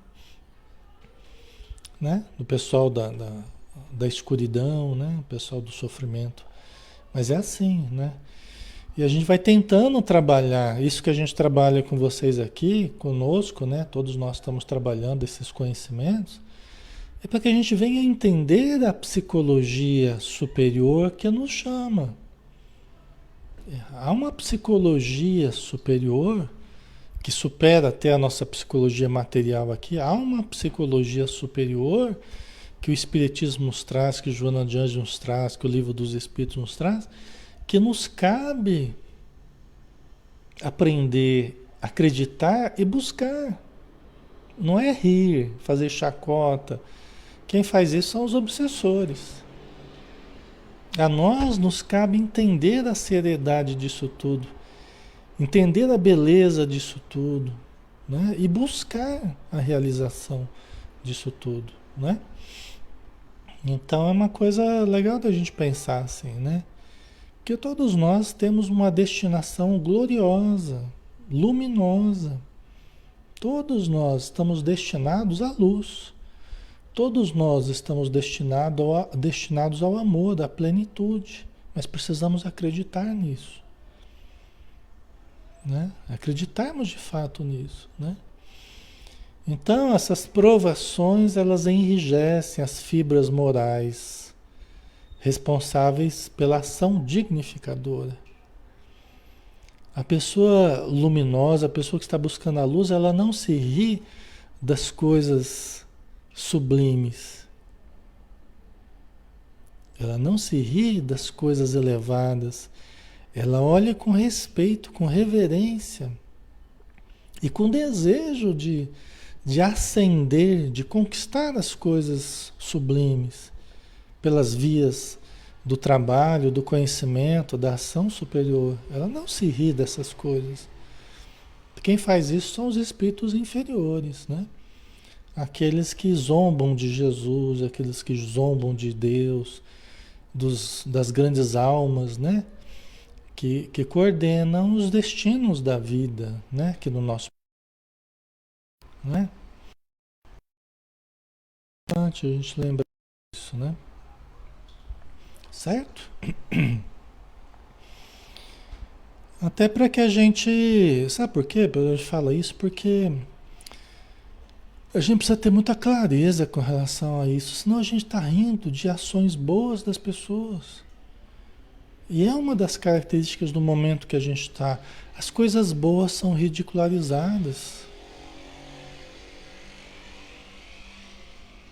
né? Do pessoal da escuridão, né? O pessoal do sofrimento. Mas é assim, né? E a gente vai tentando trabalhar, isso que a gente trabalha com vocês aqui, conosco, né? Todos nós estamos trabalhando esses conhecimentos, é para que a gente venha entender a psicologia superior que nos chama. Há uma psicologia superior que supera até a nossa psicologia material aqui, há uma psicologia superior que o Espiritismo nos traz, que Joana de Anjos nos traz, que o Livro dos Espíritos nos traz, que nos cabe aprender, acreditar e buscar. Não é rir, fazer chacota. Quem faz isso são os obsessores. A nós nos cabe entender a seriedade disso tudo, entender a beleza disso tudo, né? E buscar a realização disso tudo, né? Então é uma coisa legal da gente pensar assim, né? Porque todos nós temos uma destinação gloriosa, luminosa. Todos nós estamos destinados à luz. Todos nós estamos destinados ao amor, à plenitude. Mas precisamos acreditar nisso, né? Acreditarmos de fato nisso, né? Então, essas provações, elas enrijecem as fibras morais responsáveis pela ação dignificadora. A pessoa luminosa, a pessoa que está buscando a luz, ela não se ri das coisas sublimes. Ela não se ri das coisas elevadas. Ela olha com respeito, com reverência e com desejo de ascender, de conquistar as coisas sublimes pelas vias do trabalho, do conhecimento, da ação superior. Ela não se ri dessas coisas. Quem faz isso são os espíritos inferiores, né? Aqueles que zombam de Jesus, aqueles que zombam de Deus, das grandes almas, né? Que coordenam os destinos da vida, né? Que no nosso, né? É importante a gente lembrar disso, né? Certo? Até para que a gente. Sabe por quê? A gente fala isso porque a gente precisa ter muita clareza com relação a isso, senão a gente está rindo de ações boas das pessoas. E é uma das características do momento que a gente está. As coisas boas são ridicularizadas.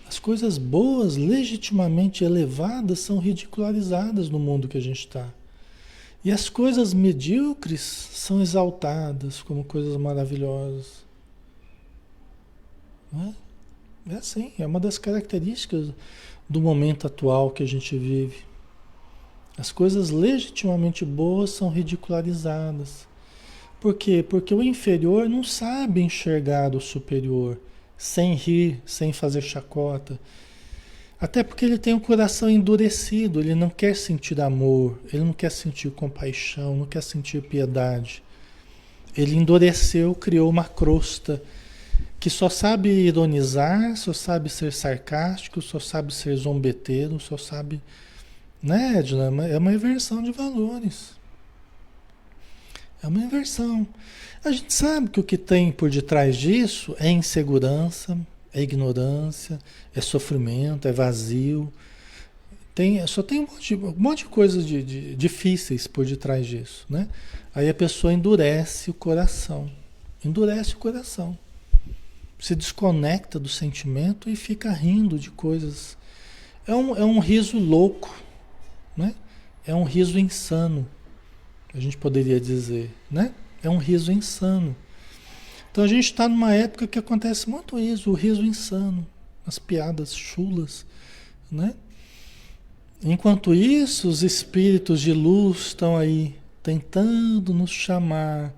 As coisas boas, legitimamente elevadas, são ridicularizadas no mundo que a gente está. E as coisas medíocres são exaltadas como coisas maravilhosas. Não é? É assim, é uma das características do momento atual que a gente vive. As coisas legitimamente boas são ridicularizadas. Por quê? Porque o inferior não sabe enxergar o superior, sem rir, sem fazer chacota. Até porque ele tem o coração endurecido, ele não quer sentir amor, ele não quer sentir compaixão, não quer sentir piedade. Ele endureceu, criou uma crosta que só sabe ironizar, só sabe ser sarcástico, só sabe ser zombeteiro, só sabe... Né, Edna? É uma inversão de valores. É uma inversão. A gente sabe que o que tem por detrás disso é insegurança, é ignorância, é sofrimento, é vazio. Só tem um monte de coisas difíceis por detrás disso, né? Aí a pessoa endurece o coração. Endurece o coração. Se desconecta do sentimento e fica rindo de coisas. É um riso louco, né? É um riso insano, a gente poderia dizer, né? É um riso insano. Então a gente está numa época que acontece muito isso, o riso insano, as piadas chulas, né? Enquanto isso, os espíritos de luz estão aí tentando nos chamar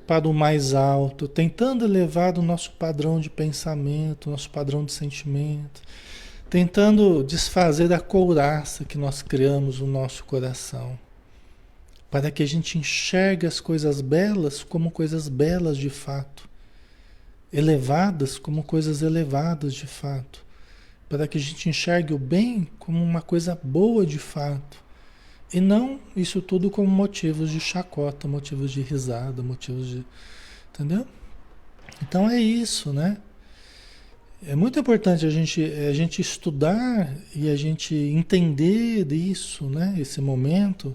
para o mais alto, tentando elevar o nosso padrão de pensamento, nosso padrão de sentimento, tentando desfazer a couraça que nós criamos no nosso coração, para que a gente enxergue as coisas belas como coisas belas de fato, elevadas como coisas elevadas de fato, para que a gente enxergue o bem como uma coisa boa de fato, e não isso tudo como motivos de chacota, motivos de risada, motivos de... Entendeu? Então é isso, né? É muito importante a gente estudar e a gente entender isso, né? Esse momento,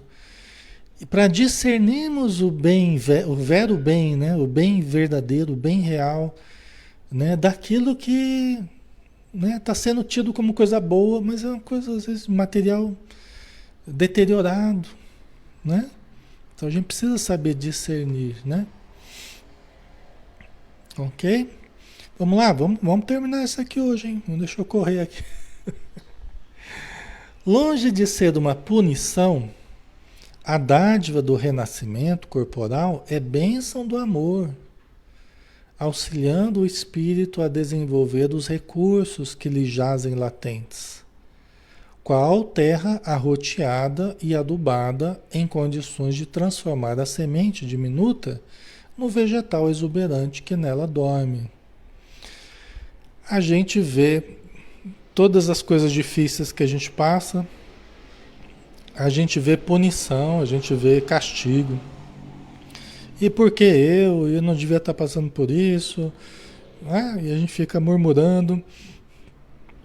para discernirmos o bem, o vero bem, né? O bem verdadeiro, o bem real, né? Daquilo que, né, está sendo tido como coisa boa, mas é uma coisa, às vezes, material deteriorado, né? Então a gente precisa saber discernir, né? Ok? Vamos lá, vamos terminar isso aqui hoje, hein? Não deixa eu correr aqui. Longe de ser uma punição, a dádiva do renascimento corporal é bênção do amor, auxiliando o espírito a desenvolver os recursos que lhe jazem latentes, qual terra arroteada e adubada em condições de transformar a semente diminuta no vegetal exuberante que nela dorme. A gente vê todas as coisas difíceis que a gente passa, a gente vê punição, a gente vê castigo. E por que eu não devia estar passando por isso? Né? E a gente fica murmurando,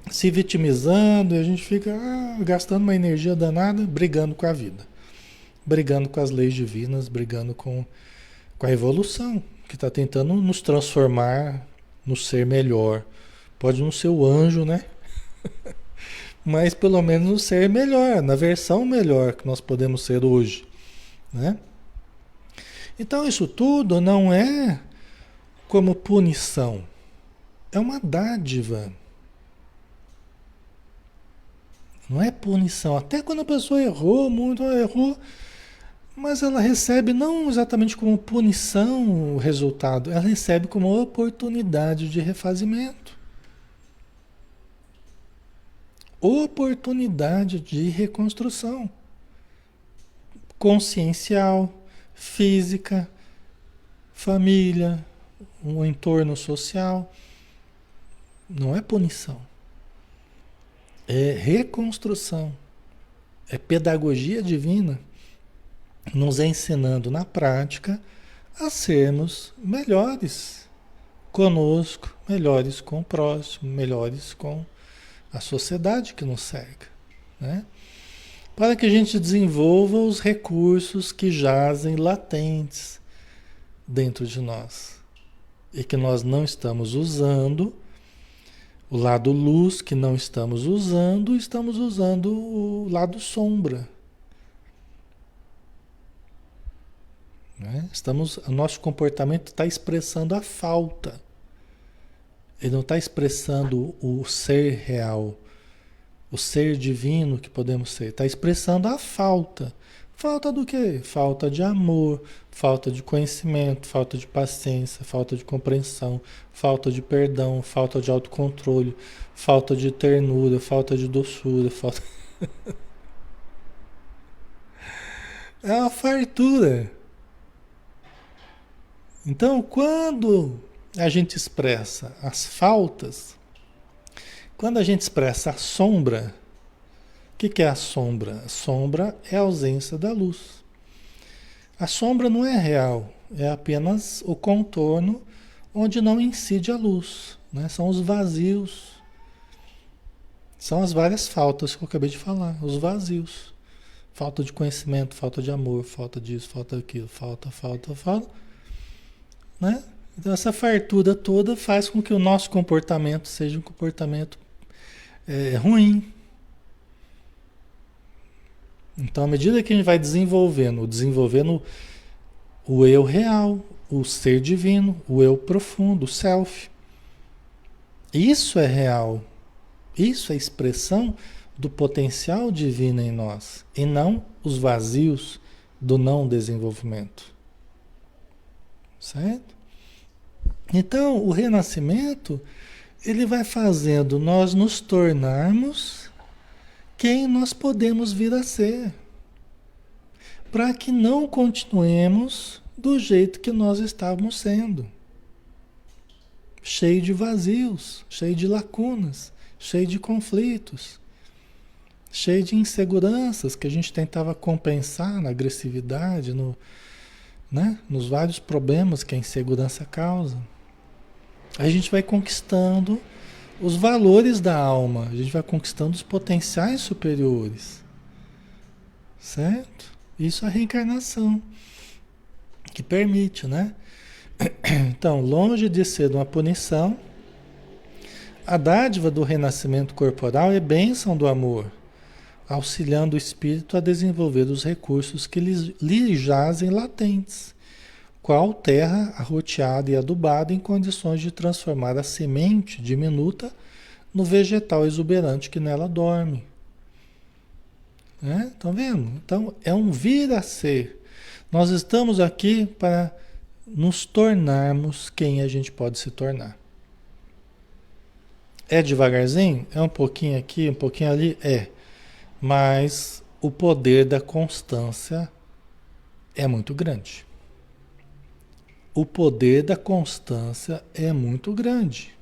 se vitimizando, e a gente fica gastando uma energia danada, brigando com a vida, brigando com as leis divinas, brigando com a evolução, que está tentando nos transformar no ser melhor. Pode não ser o anjo, né? Mas pelo menos no ser melhor, na versão melhor que nós podemos ser hoje, né? Então isso tudo não é como punição, é uma dádiva. Não é punição. Até quando a pessoa errou muito, ela errou, mas ela recebe não exatamente como punição o resultado, ela recebe como oportunidade de refazimento. Oportunidade de reconstrução consciencial, física, família, um entorno social. Não é punição. É reconstrução. É pedagogia divina nos ensinando na prática a sermos melhores conosco, melhores com o próximo, melhores com a sociedade que nos cerca, né? Para que a gente desenvolva os recursos que jazem latentes dentro de nós e que nós não estamos usando, o lado luz que não estamos usando o lado sombra, né? O nosso comportamento está expressando a falta. Ele não está expressando o ser real, o ser divino que podemos ser. Está expressando a falta. Falta do quê? Falta de amor, falta de conhecimento, falta de paciência, falta de compreensão, falta de perdão, falta de autocontrole, falta de ternura, falta de doçura, falta... É uma fartura. Então, quando a gente expressa as faltas, quando a gente expressa a sombra, o que é a sombra? A sombra é a ausência da luz. A sombra não é real, é apenas o contorno onde não incide a luz, né? São os vazios, são as várias faltas que eu acabei de falar, os vazios. Falta de conhecimento, falta de amor, falta disso, falta daquilo, falta, né? Então essa fartura toda faz com que o nosso comportamento seja um comportamento ruim. Então, à medida que a gente vai desenvolvendo o eu real, o ser divino, o eu profundo, o self, isso é real. Isso é expressão do potencial divino em nós, e não os vazios do não desenvolvimento. Certo? Então, o renascimento, ele vai fazendo nós nos tornarmos quem nós podemos vir a ser, para que não continuemos do jeito que nós estávamos sendo, cheio de vazios, cheio de lacunas, cheio de conflitos, cheio de inseguranças que a gente tentava compensar na agressividade, né, nos vários problemas que a insegurança causa. A gente vai conquistando os valores da alma, a gente vai conquistando os potenciais superiores, certo? Isso é a reencarnação que permite, né? Então, longe de ser uma punição, a dádiva do renascimento corporal é bênção do amor, auxiliando o espírito a desenvolver os recursos que lhe jazem latentes, qual terra arroteada e adubada em condições de transformar a semente diminuta no vegetal exuberante que nela dorme. Né? Estão vendo? Então, é um vir a ser. Nós estamos aqui para nos tornarmos quem a gente pode se tornar. É devagarzinho? É um pouquinho aqui, um pouquinho ali? É. Mas o poder da constância é muito grande. O poder da constância é muito grande.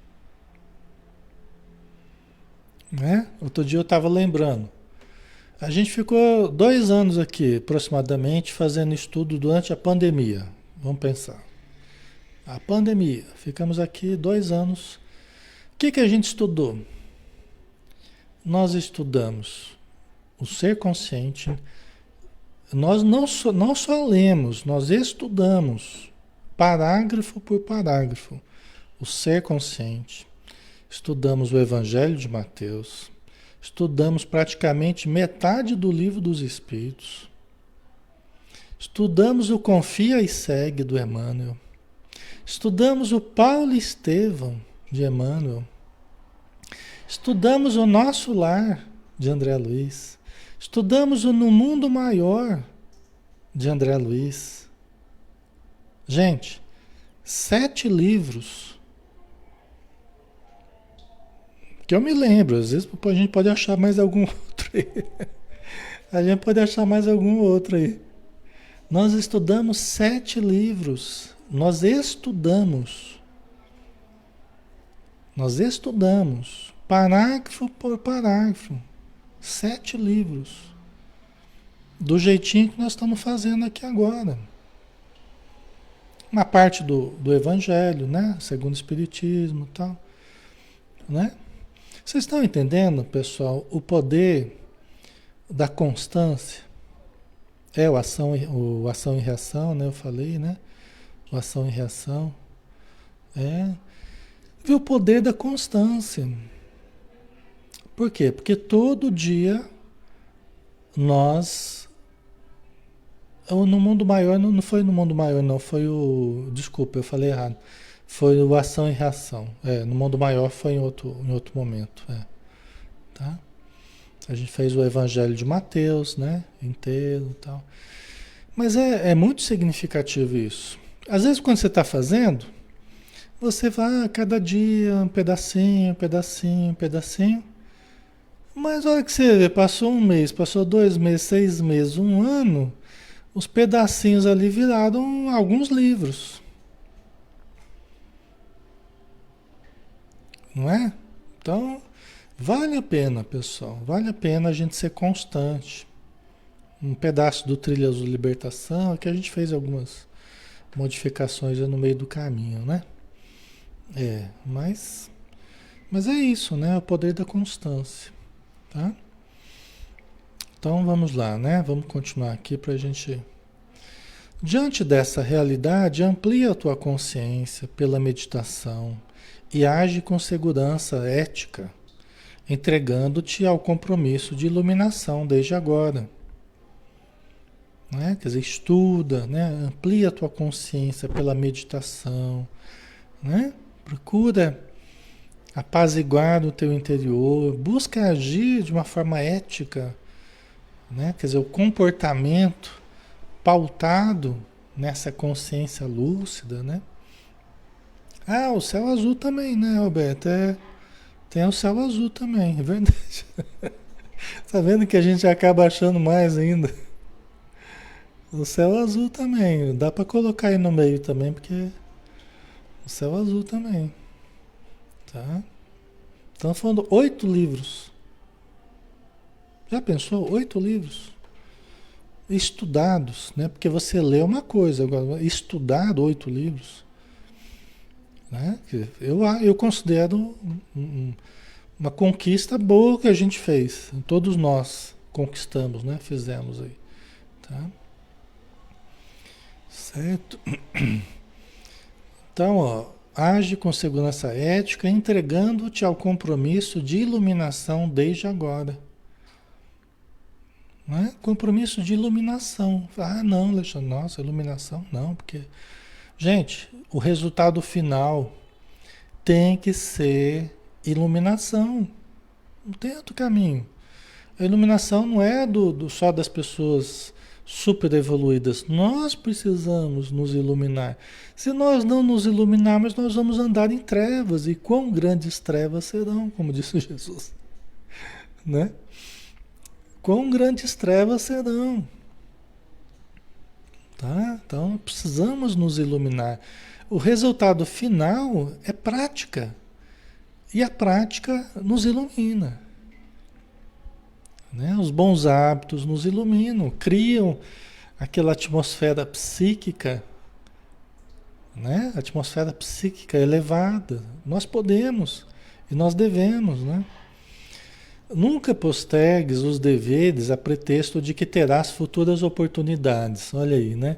Né? Outro dia eu estava lembrando. A gente ficou 2 anos aqui, aproximadamente, fazendo estudo durante a pandemia. Vamos pensar. A pandemia. Ficamos aqui 2 anos. O que a gente estudou? Nós estudamos o ser consciente. Nós não só lemos, nós estudamos, parágrafo por parágrafo, o ser consciente. Estudamos o Evangelho de Mateus. Estudamos praticamente metade do Livro dos Espíritos. Estudamos o Confia e Segue do Emmanuel. Estudamos o Paulo e Estevão de Emmanuel. Estudamos o Nosso Lar de André Luiz. Estudamos o No Mundo Maior de André Luiz. Gente, 7 livros. Que eu me lembro, às vezes a gente pode achar mais algum outro aí. A gente pode achar mais algum outro aí. Nós estudamos 7 livros. Nós estudamos, parágrafo por parágrafo, 7 livros. Do jeitinho que nós estamos fazendo aqui agora. Uma parte do Evangelho, né? Segundo o Espiritismo e tal, né? Vocês estão entendendo, pessoal, o poder da constância? É o ação e reação, né? Eu falei, né? O ação e reação. É. E o poder da constância. Por quê? Porque todo dia nós. No mundo maior, não foi no mundo maior, não. Foi o. Desculpa, eu falei errado. Foi o ação e reação. No mundo maior foi em outro momento. Tá? A gente fez o Evangelho de Mateus, né? Inteiro e tal. Mas é muito significativo isso. Às vezes, quando você está fazendo, você vai cada dia um pedacinho, um pedacinho, um pedacinho. Mas a hora que você vê, passou um mês, passou 2 meses, 6 meses, um ano, os pedacinhos ali viraram alguns livros. Não é? Então, vale a pena, pessoal. Vale a pena a gente ser constante. Um pedaço do Trilhas de Libertação, que a gente fez algumas modificações no meio do caminho, né? Mas é isso, né? O poder da constância, tá? Então vamos lá, né? Vamos continuar aqui para a gente. Diante dessa realidade, amplia a tua consciência pela meditação e age com segurança ética, entregando-te ao compromisso de iluminação desde agora. Né? Quer dizer, estuda, né? Amplia a tua consciência pela meditação, né? Procura apaziguar o teu interior, busca agir de uma forma ética, né? Quer dizer, o comportamento pautado nessa consciência lúcida, né? Ah, o céu azul também, né, Alberto? Tem o céu azul também, é verdade. Tá vendo que a gente acaba achando mais ainda? O céu azul também, dá para colocar aí no meio também, porque o céu azul também, tá? Estamos falando 8 livros. Já pensou? 8 livros? Estudados, né? Porque você lê uma coisa, agora estudado 8 livros, né? Eu considero uma conquista boa que a gente fez. Todos nós conquistamos, né? Fizemos aí, tá? Certo? Então, ó, age com segurança ética, entregando-te ao compromisso de iluminação desde agora. Não é? Compromisso de iluminação. Ah, não, Alexandre, nossa, iluminação não, porque... Gente, o resultado final tem que ser iluminação. Não tem outro caminho. A iluminação não é só das pessoas super evoluídas. Nós precisamos nos iluminar. Se nós não nos iluminarmos, nós vamos andar em trevas. E quão grandes trevas serão, como disse Jesus. Né? Quão grandes trevas serão. Tá? Então precisamos nos iluminar. O resultado final é prática. E a prática nos ilumina. Né? Os bons hábitos nos iluminam, criam aquela atmosfera psíquica, né? Atmosfera psíquica elevada. Nós podemos e nós devemos, né? Nunca postergues os deveres a pretexto de que terás futuras oportunidades. Olha aí, né?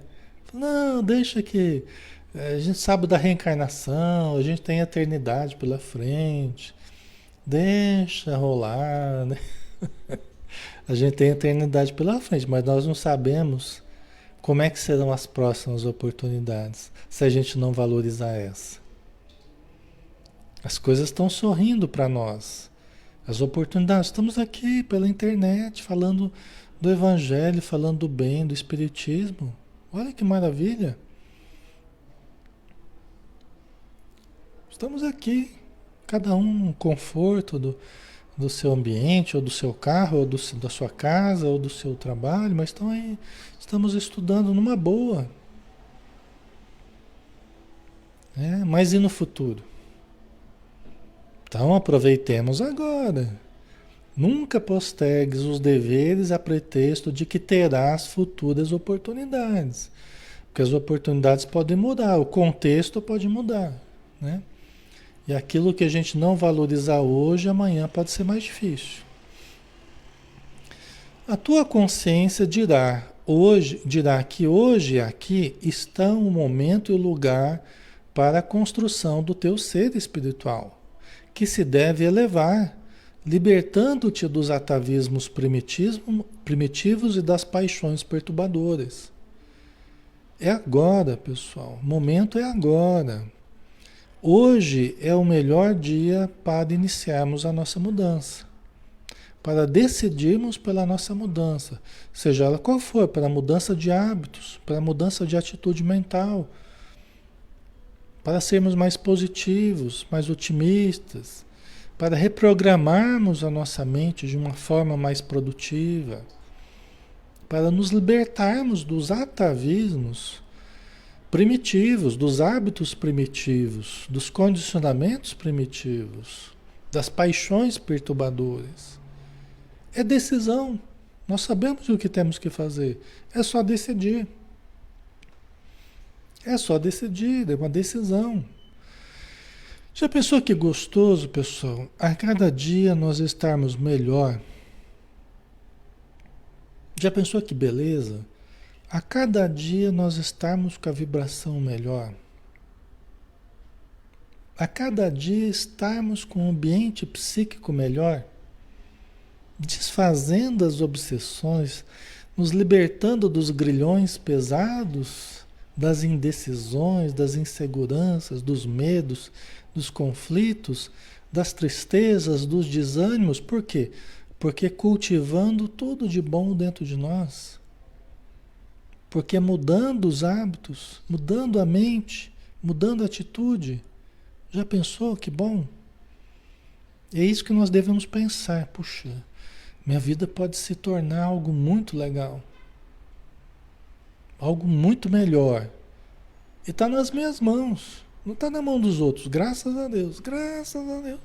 Não, deixa que a gente sabe da reencarnação, a gente tem a eternidade pela frente. Deixa rolar, né? A gente tem a eternidade pela frente, mas nós não sabemos como é que serão as próximas oportunidades se a gente não valorizar essa. As coisas estão sorrindo para nós. As oportunidades. Estamos aqui pela internet falando do Evangelho, falando do bem, do Espiritismo. Olha que maravilha. Estamos aqui, cada um no conforto do seu ambiente, ou do seu carro, ou da sua casa, ou do seu trabalho, mas estão aí, estamos estudando numa boa. Mas e no futuro? Então aproveitemos agora. Nunca postergues os deveres a pretexto de que terás futuras oportunidades. Porque as oportunidades podem mudar, o contexto pode mudar, né? E aquilo que a gente não valorizar hoje, amanhã pode ser mais difícil. A tua consciência dirá que hoje e aqui estão o momento e o lugar para a construção do teu ser espiritual, que se deve elevar, libertando-te dos atavismos primitivos e das paixões perturbadoras. É agora, pessoal. O momento é agora. Hoje é o melhor dia para iniciarmos a nossa mudança. Para decidirmos pela nossa mudança, seja ela qual for, para a mudança de hábitos, para a mudança de atitude mental, para sermos mais positivos, mais otimistas, para reprogramarmos a nossa mente de uma forma mais produtiva, para nos libertarmos dos atavismos primitivos, dos hábitos primitivos, dos condicionamentos primitivos, das paixões perturbadoras. É decisão. Nós sabemos o que temos que fazer. É só decidir. É só decidir, é uma decisão. Já pensou que gostoso, pessoal? A cada dia nós estarmos melhor. Já pensou que beleza? A cada dia nós estarmos com a vibração melhor. A cada dia estarmos com um ambiente psíquico melhor. Desfazendo as obsessões, nos libertando dos grilhões pesados, das indecisões, das inseguranças, dos medos, dos conflitos, das tristezas, dos desânimos. Por quê? Porque cultivando tudo de bom dentro de nós. Porque mudando os hábitos, mudando a mente, mudando a atitude. Já pensou que bom? É isso que nós devemos pensar. Puxa, minha vida pode se tornar algo muito legal. Algo muito melhor. E está nas minhas mãos. Não está na mão dos outros. Graças a Deus. Graças a Deus.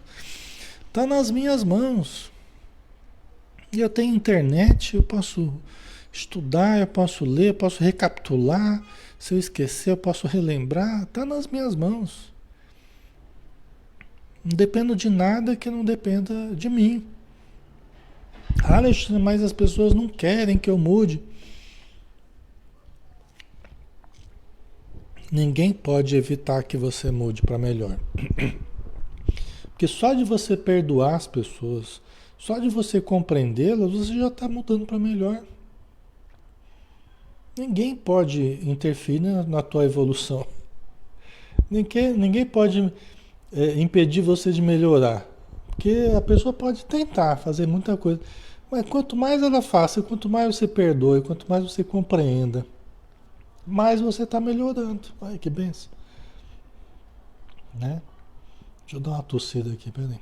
Está nas minhas mãos. E eu tenho internet, eu posso estudar, eu posso ler, eu posso recapitular. Se eu esquecer, eu posso relembrar. Está nas minhas mãos. Não dependo de nada que não dependa de mim. Alexandre, mas as pessoas não querem que eu mude. Ninguém pode evitar que você mude para melhor. Porque só de você perdoar as pessoas, só de você compreendê-las, você já está mudando para melhor. Ninguém pode interferir na tua evolução. Ninguém pode impedir você de melhorar. Porque a pessoa pode tentar fazer muita coisa. Mas quanto mais ela faça, quanto mais você perdoe, quanto mais você compreenda, mais você está melhorando. Ai, que benção. Né? Deixa eu dar uma tossida aqui, peraí.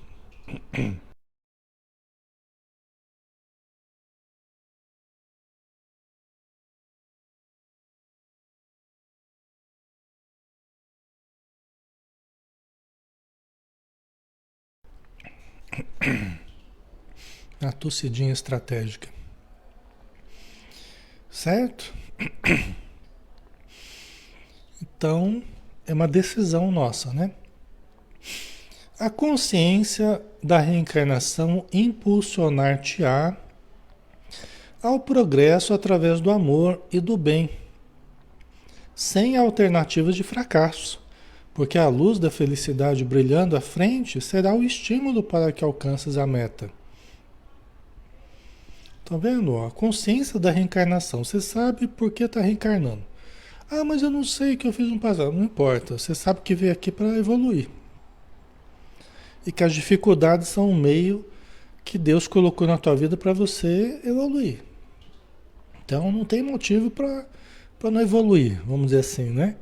Uma tossidinha estratégica. Certo? Então, é uma decisão nossa, né? A consciência da reencarnação impulsionar-te-á ao progresso através do amor e do bem, sem alternativas de fracasso, porque a luz da felicidade brilhando à frente será o estímulo para que alcances a meta. Tá vendo? A consciência da reencarnação. Você sabe por que está reencarnando. Ah, mas eu não sei o que eu fiz no passado. Não importa. Você sabe que veio aqui para evoluir. E que as dificuldades são um meio que Deus colocou na tua vida para você evoluir. Então não tem motivo para não evoluir, vamos dizer assim, né?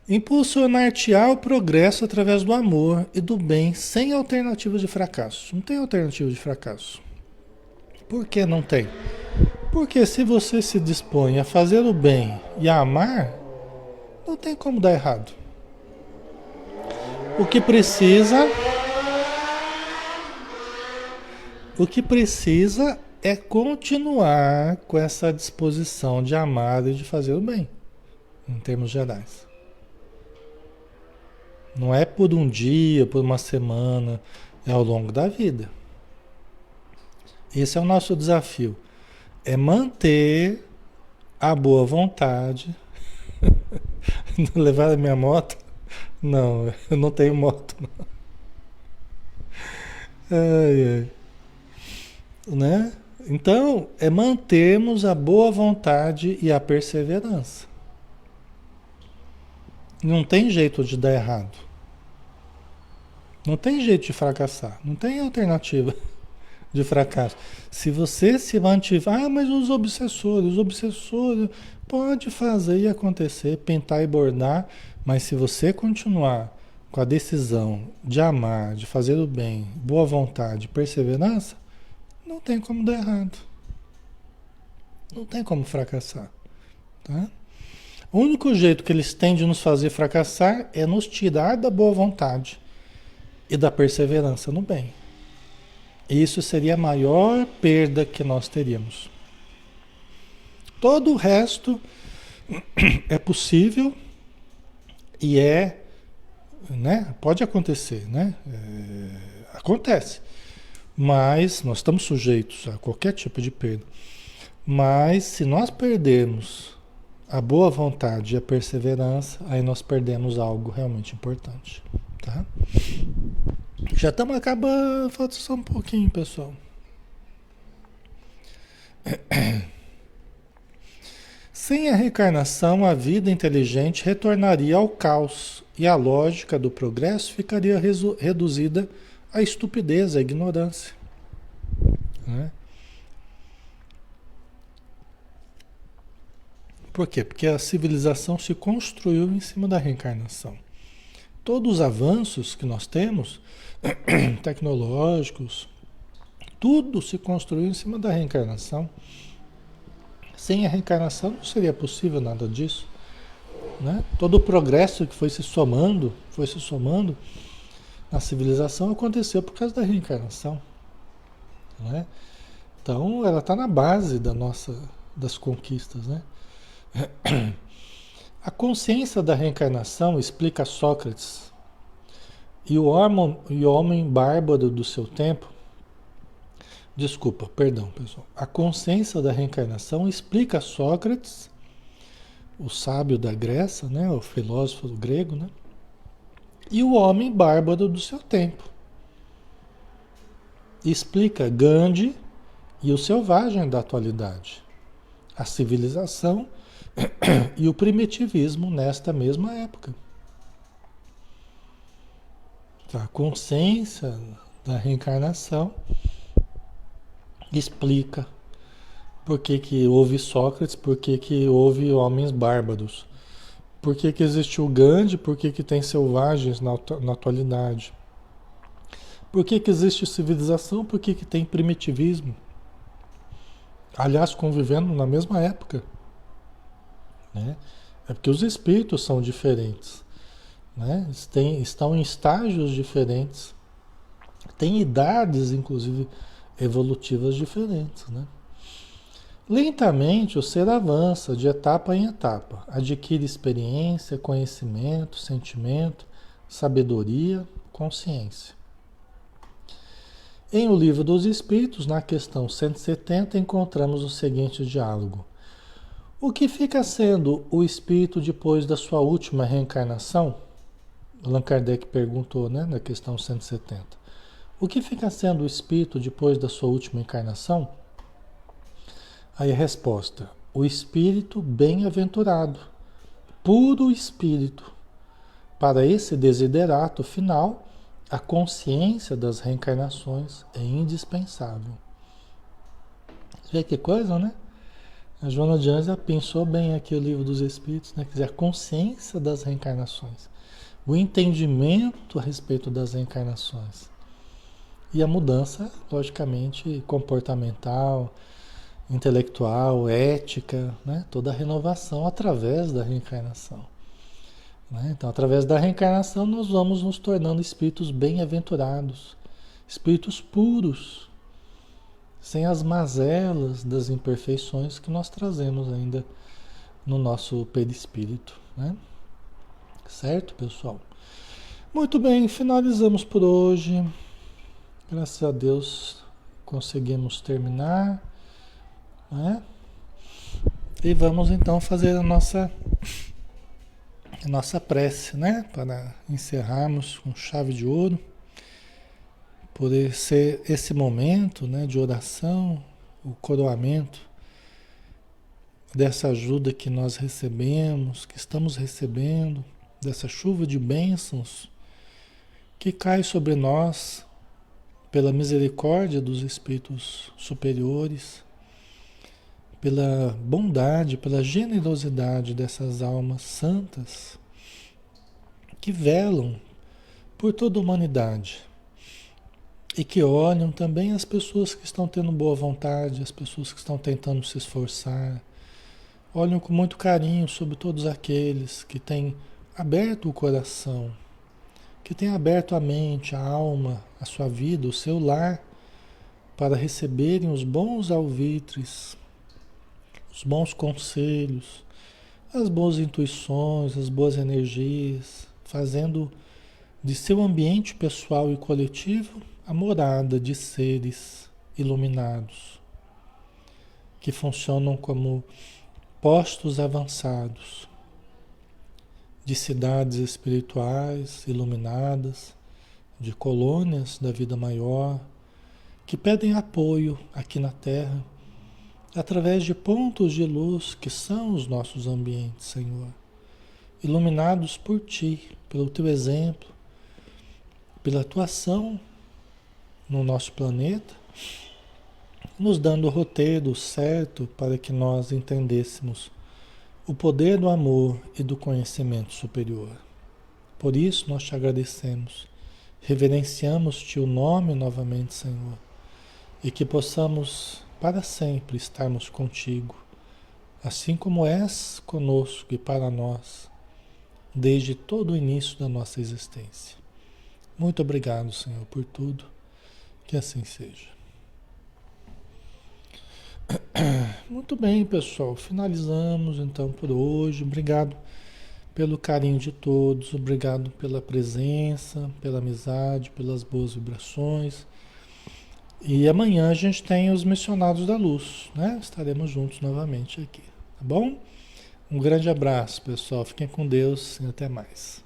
Impulsionar-te ao progresso através do amor e do bem, sem alternativa de fracasso. Não tem alternativa de fracasso. Por que não tem? Porque se você se dispõe a fazer o bem e a amar, não tem como dar errado. O que precisa O que precisa é continuar com essa disposição de amar e de fazer o bem, em termos gerais. Não é por um dia, por uma semana, é ao longo da vida. Esse é o nosso desafio. É manter a boa vontade. Levar a minha moto? Não, eu não tenho moto. Não. Ai, ai. Né? Então, é mantermos a boa vontade e a perseverança. Não tem jeito de dar errado. Não tem jeito de fracassar. Não tem alternativa de fracasso. Se você se mantiver, mas os obsessores, pode fazer e acontecer, pintar e bordar, mas se você continuar com a decisão de amar, de fazer o bem, boa vontade, perseverança, não tem como dar errado. Não tem como fracassar. Tá? O único jeito que eles têm de nos fazer fracassar é nos tirar da boa vontade e da perseverança no bem. Isso seria a maior perda que nós teríamos. Todo o resto é possível e né? Pode acontecer, né? Acontece. Mas nós estamos sujeitos a qualquer tipo de perda. Mas se nós perdermos a boa vontade e a perseverança, aí nós perdemos algo realmente importante, tá? Já estamos acabando, falta só um pouquinho, pessoal. Sem a reencarnação, a vida inteligente retornaria ao caos e a lógica do progresso ficaria reduzida à estupidez, à ignorância, né? Por quê? Porque a civilização se construiu em cima da reencarnação. Todos os avanços que nós temos, tecnológicos, tudo se construiu em cima da reencarnação. Sem a reencarnação não seria possível nada disso, né? Todo o progresso que foi se somando na civilização aconteceu por causa da reencarnação, né? Então ela está na base das conquistas, né? A consciência da reencarnação, explica Sócrates, e o homem bárbaro do seu tempo. Desculpa, perdão, pessoal. A consciência da reencarnação explica Sócrates, o sábio da Grécia, né, o filósofo grego, né, e o homem bárbaro do seu tempo. Explica Gandhi e o selvagem da atualidade, a civilização e o primitivismo nesta mesma época. A consciência da reencarnação explica por que houve Sócrates, por que houve homens bárbaros, por que existiu Gandhi, por que tem selvagens na atualidade, por que existe civilização, por que tem primitivismo, aliás, convivendo na mesma época, né? É porque os espíritos são diferentes, né? Estão em estágios diferentes, têm idades, inclusive, evolutivas diferentes, né? Lentamente o ser avança de etapa em etapa, adquire experiência, conhecimento, sentimento, sabedoria, consciência. Em O Livro dos Espíritos, na questão 170, encontramos o seguinte diálogo. O que fica sendo o espírito depois da sua última reencarnação? Allan Kardec perguntou, né, na questão 170. O que fica sendo o espírito depois da sua última encarnação? Aí a resposta: o espírito bem-aventurado, puro espírito. Para esse desiderato final, a consciência das reencarnações é indispensável. Vê que coisa, né? A Joana de Anjos pensou bem aqui o Livro dos Espíritos, né? Quer dizer, a consciência das reencarnações, o entendimento a respeito das reencarnações. E a mudança, logicamente, comportamental, intelectual, ética, né? Toda a renovação através da reencarnação, né? Então, através da reencarnação, nós vamos nos tornando espíritos bem-aventurados, espíritos puros, sem as mazelas das imperfeições que nós trazemos ainda no nosso perispírito, né? Certo, pessoal? Muito bem, finalizamos por hoje. Graças a Deus conseguimos terminar, né? E vamos então fazer a nossa prece, né? Para encerrarmos com chave de ouro, por ser esse momento, né, de oração, o coroamento dessa ajuda que nós recebemos, que estamos recebendo, dessa chuva de bênçãos que cai sobre nós pela misericórdia dos espíritos superiores, pela bondade, pela generosidade dessas almas santas que velam por toda a humanidade e que olham também as pessoas que estão tendo boa vontade, as pessoas que estão tentando se esforçar, olham com muito carinho sobre todos aqueles que têm aberto o coração, que têm aberto a mente, a alma, a sua vida, o seu lar, para receberem os bons alvitres, os bons conselhos, as boas intuições, as boas energias, fazendo de seu ambiente pessoal e coletivo a morada de seres iluminados, que funcionam como postos avançados de cidades espirituais iluminadas, de colônias da vida maior, que pedem apoio aqui na Terra, através de pontos de luz que são os nossos ambientes, Senhor, iluminados por Ti, pelo Teu exemplo, pela Tua ação no nosso planeta, nos dando o roteiro certo para que nós entendêssemos o poder do amor e do conhecimento superior. Por isso nós te agradecemos, reverenciamos-te o nome novamente, Senhor, e que possamos para sempre estarmos contigo, assim como és conosco e para nós, desde todo o início da nossa existência. Muito obrigado, Senhor, por tudo, que assim seja. Muito bem, pessoal, finalizamos então por hoje. Obrigado pelo carinho de todos, obrigado pela presença, pela amizade, pelas boas vibrações. E amanhã a gente tem os Missionários da Luz, né? Estaremos juntos novamente aqui, tá bom? Um grande abraço, pessoal. Fiquem com Deus e até mais.